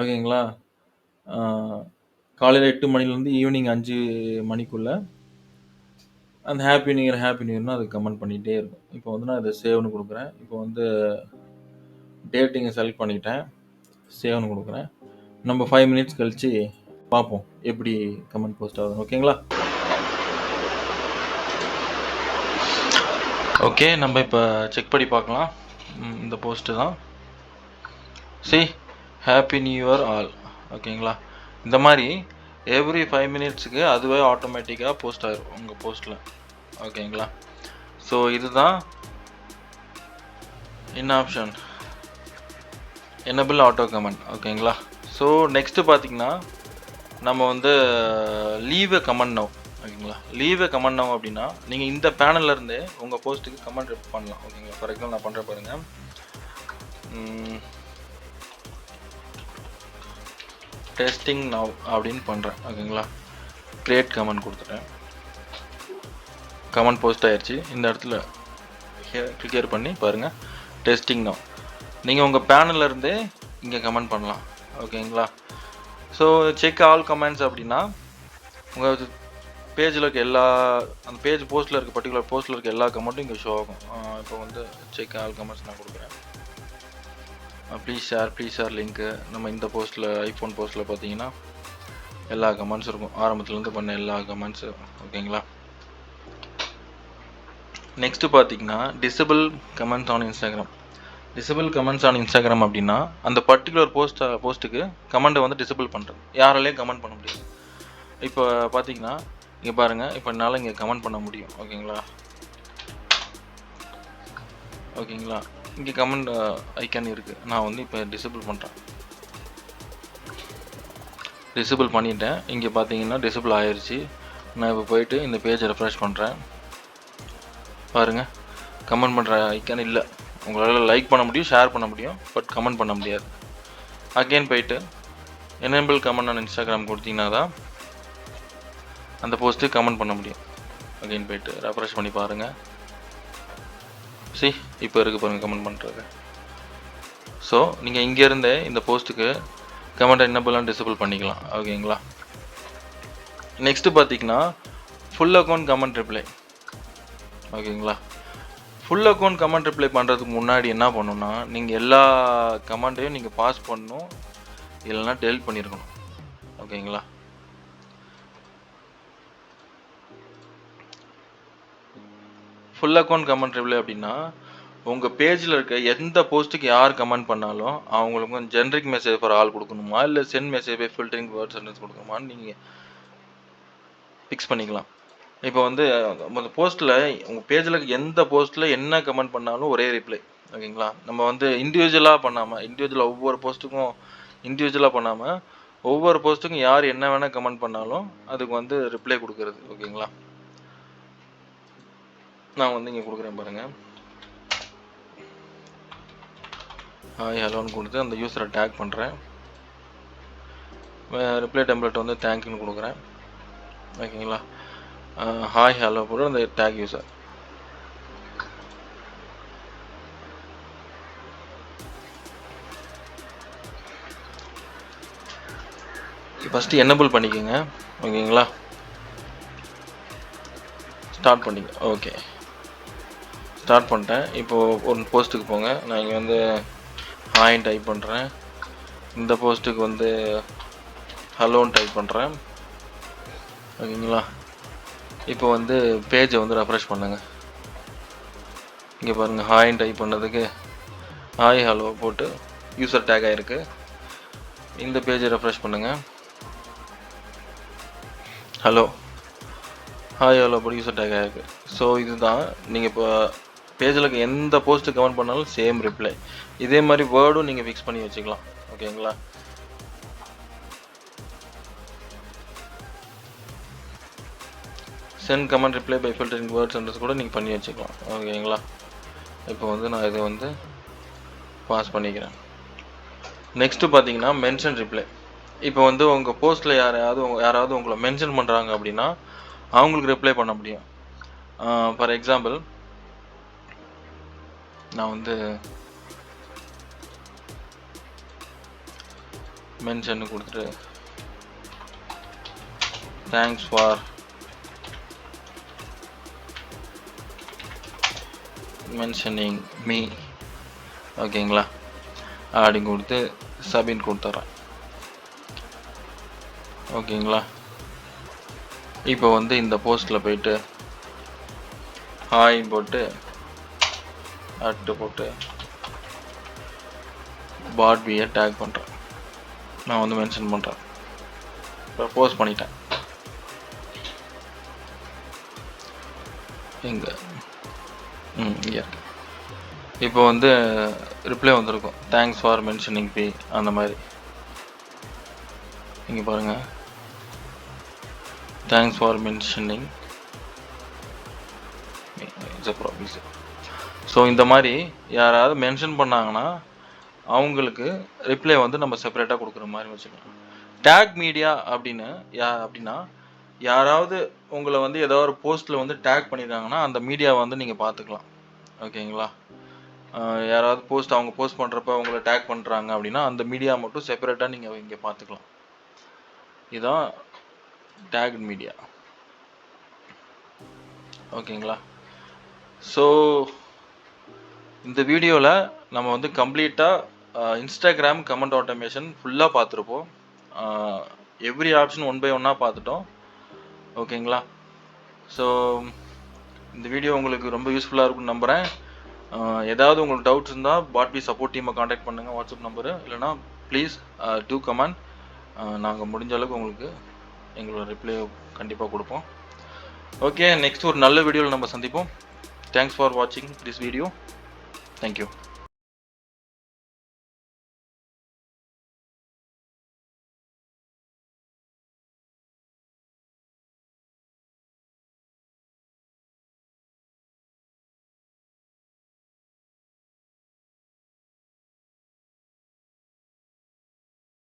ஓகேங்களா? ஆ காலையில 8 மணிலேருந்து ஈவினிங் 5 மணிக்குள்ள அந்த ஹேப்பி நியூ இயர்ன்னு அது கமெண்ட் பண்ணிட்டே இருக்கும். இப்போ வந்து நான் இத சேவ்ன்னு குடுக்குறேன். இப்போ வந்து டேட் இங்க செலக்ட் பண்ணிட்டேன். சேவ்ன்னு குடுக்குறேன். நம்ம 5 மினிட்ஸ் கழிச்சு பார்ப்போம். எப்படி கமெண்ட் போஸ்ட் ஆகுதுன்னு. ஓகேங்களா? ஓகே. நம்ம இப்ப செக் பண்ணி பார்க்கலாம். இந்த போஸ்ட் தான். Happy new year all. ஓகேங்களா? இந்த மாதிரி எவ்ரி 5 மினிட்ஸ்க்கு அதுவே ஆட்டோமேட்டிக்கா போஸ்ட் ஆயிரும் உங்க போஸ்ட்ல. ஓகேங்களா? ஸோ இதுதான் என்ன ஆப்ஷன், எனபிள் ஆட்டோ கமெண்ட். ஓகேங்களா? ஸோ நெக்ஸ்ட் பார்த்தீங்கன்னா, நம்ம வந்து லீவ் கமெண்ட் நவ். ஓகேங்களா? லீவ் கமெண்ட் நவ் அப்படின்னா, நீங்கள் இந்த பேனல்ல இருந்தே உங்கள் போஸ்ட்டுக்கு கமெண்ட் பண்ணலாம். ஓகேங்களா? ஃபார் எக்ஸாம்பிள் நான் பண்ணுறேன் பாருங்க. டெஸ்டிங் நவ் அப்படின்னு பண்ணுறேன். ஓகேங்களா? கிரியேட் கமெண்ட் கொடுத்துட்டேன். கமெண்ட் போஸ்ட் ஆயிடுச்சு. இந்த இடத்துல கிளியர் பண்ணி பாருங்கள், டெஸ்டிங் நவ். நீங்கள் உங்கள் பேனல்ல இருந்தே இங்கே கமெண்ட் பண்ணலாம். ஓகேங்களா? ஸோ செக் ஆல் கமெண்ட்ஸ் அப்படின்னா, உங்கள் பேஜில் இருக்க அந்த பேஜ் போஸ்ட்டில் இருக்க பர்டிகுலர் போஸ்ட்டில் இருக்க எல்லா கமெண்ட்டும் இங்கே ஷோ ஆகும். இப்போ வந்து செக் ஆல் கமெண்ட்ஸ் நான் கொடுக்குறேன். Please share link. நம்ம இந்த போஸ்ட்டில், ஐஃபோன் போஸ்ட்டில் பார்த்தீங்கன்னா எல்லா கமெண்ட்ஸும் இருக்கும், ஆரம்பத்துலேருந்து பண்ண எல்லா கமெண்ட்ஸு. ஓகேங்களா? நெக்ஸ்ட்டு பார்த்தீங்கன்னா, disable comments on Instagram. Disable comments on Instagram அப்படின்னா, அந்த பர்டிகுலர் போஸ்ட்டுக்கு கமெண்ட்டை வந்து டிசபிள் பண்ணுறது. யாராலையும் கமெண்ட் பண்ண முடியாது. இப்போ பார்த்தீங்கன்னா, இங்கே பாருங்கள், இப்போ என்னால் இங்கே கமெண்ட் பண்ண முடியும். ஓகேங்களா? இங்கே கமெண்ட் ஐக்கான் இருக்குது. நான் வந்து இப்போ டிசபிள் பண்ணுறேன். டிசபிள் பண்ணிட்டேன். இங்கே பார்த்தீங்கன்னா டிசபிள் ஆயிடுச்சு. நான் இப்போ போயிட்டு இந்த பேஜை ரெஃப்ரெஷ் பண்ணுறேன். பாருங்கள், கமெண்ட் பண்ணுற ஐக்கான் இல்லை. உங்களால் லைக் பண்ண முடியும், ஷேர் பண்ண முடியும், பட் கமெண்ட் பண்ண முடியாது. அகெயின் போயிட்டு எனேபிள் கமெண்ட் ஆன் இன்ஸ்டாகிராம் கொடுத்தீங்கன்னா தான் அந்த போஸ்ட்டு கமெண்ட் பண்ண முடியும். அகெயின் போயிட்டு ரெஃப்ரெஷ் பண்ணி பாருங்கள். இப்போ இருக்குது பாருங்கள் கமெண்ட் பண்ணுறது. ஸோ நீங்கள் இங்கேருந்தே இந்த போஸ்ட்டுக்கு கமெண்ட் எனேபிள் அண்ட் டிசபிள் பண்ணிக்கலாம். ஓகேங்களா? நெக்ஸ்ட்டு பார்த்தீங்கன்னா, ஃபுல் அக்கௌண்ட் கமெண்ட் ரிப்ளை. ஓகேங்களா? ஃபுல் அக்கௌண்ட் கமெண்ட் ரிப்ளை பண்ணுறதுக்கு முன்னாடி என்ன பண்ணணும்னா, நீங்கள் எல்லா கமெண்ட்டையும் நீங்கள் பாஸ் பண்ணணும், இல்லைன்னா டெலிட் பண்ணியிருக்கணும். ஓகேங்களா? ஃபுல் அக்கௌண்ட் கமெண்ட் ரிப்ளை அப்படின்னா, உங்கள் பேஜில் இருக்க எந்த போஸ்ட்டுக்கு யார் கமெண்ட் பண்ணாலும் அவங்களுக்கு வந்து ஜென்ரிக் மெசேஜ் ஃபார் ஆல் கொடுக்கணுமா, இல்லை send message by filtering word sentence கொடுக்கணுமான்னு நீங்கள் ஃபிக்ஸ் பண்ணிக்கலாம். இப்போ வந்து அந்த போஸ்ட்டில், உங்கள் பேஜில் எந்த போஸ்ட்டில் என்ன கமெண்ட் பண்ணாலும் ஒரே ரிப்ளை. ஓகேங்களா? நம்ம வந்து இண்டிவிஜுவலாக ஒவ்வொரு போஸ்ட்டுக்கும் இண்டிவிஜுவலாக பண்ணாமல், ஒவ்வொரு போஸ்ட்டுக்கும் யார் என்ன வேணால் கமெண்ட் பண்ணாலும் அதுக்கு வந்து ரிப்ளை கொடுக்குறது. ஓகேங்களா? நான் வந்து இங்கே கொடுக்குறேன் பாருங்கள். ஹாய் ஹலோன்னு கொடுத்து அந்த யூஸரை டேக் பண்ணுறேன். ரிப்ளை டெம்ப்ளேட் வந்து தேங்க்யூன்னு கொடுக்குறேன். ஓகேங்களா? ஹாய் ஹலோ போட்டு அந்த டேக் யூஸர். ஃபஸ்ட்டு எனேபிள் பண்ணிக்கோங்க. ஓகேங்களா? ஸ்டார்ட் பண்ணிங்க. ஓகே, ஸ்டார்ட் பண்ணிட்டேன். இப்போது ஒரு போஸ்ட்டுக்கு போங்க. நான் இங்கே வந்து ஹாய்ன்னு டைப் பண்ணுறேன். இந்த போஸ்ட்டுக்கு வந்து ஹலோன்னு டைப் பண்ணுறேன். ஓகேங்களா? இப்போ வந்து பேஜை வந்து ரெஃப்ரெஷ் பண்ணுங்க. இங்கே பாருங்கள், ஹாய்ன்னு டைப் பண்ணதுக்கு ஹாய் ஹலோ போட்டு யூசர் டேக் ஆகிருக்கு. இந்த பேஜை ரெஃப்ரெஷ் பண்ணுங்கள். ஹலோ ஹாய் ஹலோ போட்டு யூசர் டேக் ஆகிருக்கு. ஸோ இதுதான் நீங்கள் இப்போ பேஜில் எந்த போஸ்ட்டு கமெண்ட் பண்ணாலும் சேம் ரிப்ளை. இதே மாதிரி வேர்டும் நீங்கள் ஃபிக்ஸ் பண்ணி வச்சுக்கலாம். ஓகேங்களா? Send comment reply by filtering வேர்ட்ஸ்ன்றது கூட நீங்கள் பண்ணி வச்சுக்கலாம். ஓகேங்களா? இப்போ வந்து நான் இதை வந்து பாஸ் பண்ணிக்கிறேன். நெக்ஸ்ட்டு பார்த்தீங்கன்னா மென்ஷன் ரிப்ளை. இப்போ வந்து உங்கள் போஸ்ட்டில் யாராவது உங்களை மென்ஷன் பண்ணுறாங்க அப்படின்னா அவங்களுக்கு ரிப்ளை பண்ண முடியும். ஃபார் எக்ஸாம்பிள் நான் வந்து மென்ஷன் கொடுத்துட்டு தேங்க்ஸ் ஃபார் மென்ஷனிங் மீ, ஓகேங்களா, அப்படின்னு கொடுத்து சப்மிட் கொடுத்துட்றேன். ஓகேங்களா? இப்போ வந்து இந்த போஸ்ட்டில் போயிட்டு ஹாய் போட்டு போட்டு பார்பியை டேக் பண்ணுறேன். நான் வந்து மென்ஷன் பண்ணுறேன். இப்போ போஸ்ட் பண்ணிட்டேன். இங்கே இப்போ வந்து ரிப்ளை வந்திருக்கும், தேங்க்ஸ் ஃபார் மென்ஷனிங் பி, அந்த மாதிரி. இங்கே பாருங்கள், thanks for mentioning promise. So இந்த மாதிரி யாராவது மென்ஷன் பண்ணாங்கன்னா அவங்களுக்கு ரிப்ளை வந்து நம்ம செப்பரேட்டாக கொடுக்குற மாதிரி வச்சுக்கலாம். டேக் மீடியா அப்படின்னா யாராவது உங்களை வந்து ஏதோ ஒரு போஸ்ட்டில் வந்து டேக் பண்ணியிருக்காங்கன்னா அந்த மீடியாவை வந்து நீங்கள் பார்த்துக்கலாம். ஓகேங்களா? யாராவது அவங்க போஸ்ட் பண்ணுறப்ப அவங்கள டேக் பண்ணுறாங்க அப்படின்னா அந்த மீடியா மட்டும் செப்பரேட்டாக நீங்கள் இங்கே பார்த்துக்கலாம். இதுதான் டேக் மீடியா. ஓகேங்களா? ஸோ இந்த வீடியோவில் நம்ம வந்து கம்ப்ளீட்டாக இன்ஸ்டாகிராம் கமெண்ட் ஆட்டோமேஷன் ஃபுல்லாக பார்த்துருப்போம். எவ்ரி ஆப்ஷன் 1 by 1 பார்த்துட்டோம். ஓகேங்களா? ஸோ இந்த வீடியோ உங்களுக்கு ரொம்ப யூஸ்ஃபுல்லாக இருக்கும்னு நம்புகிறேன். ஏதாவது உங்களுக்கு டவுட்ஸ் இருந்தால் பாட்பி சப்போர்ட் டீமை காண்டாக்ட் பண்ணுங்கள், வாட்ஸ்அப் நம்பரு. இல்லைனா ப்ளீஸ் டூ கமெண்ட். நாங்கள் முடிஞ்ச அளவுக்கு உங்களுக்கு எங்களோட ரிப்ளை கண்டிப்பாக கொடுப்போம். ஓகே, நெக்ஸ்ட் ஒரு நல்ல வீடியோவில் நம்ம சந்திப்போம். தேங்க்ஸ் ஃபார் வாட்சிங் திஸ் வீடியோ. தேங்க்யூ.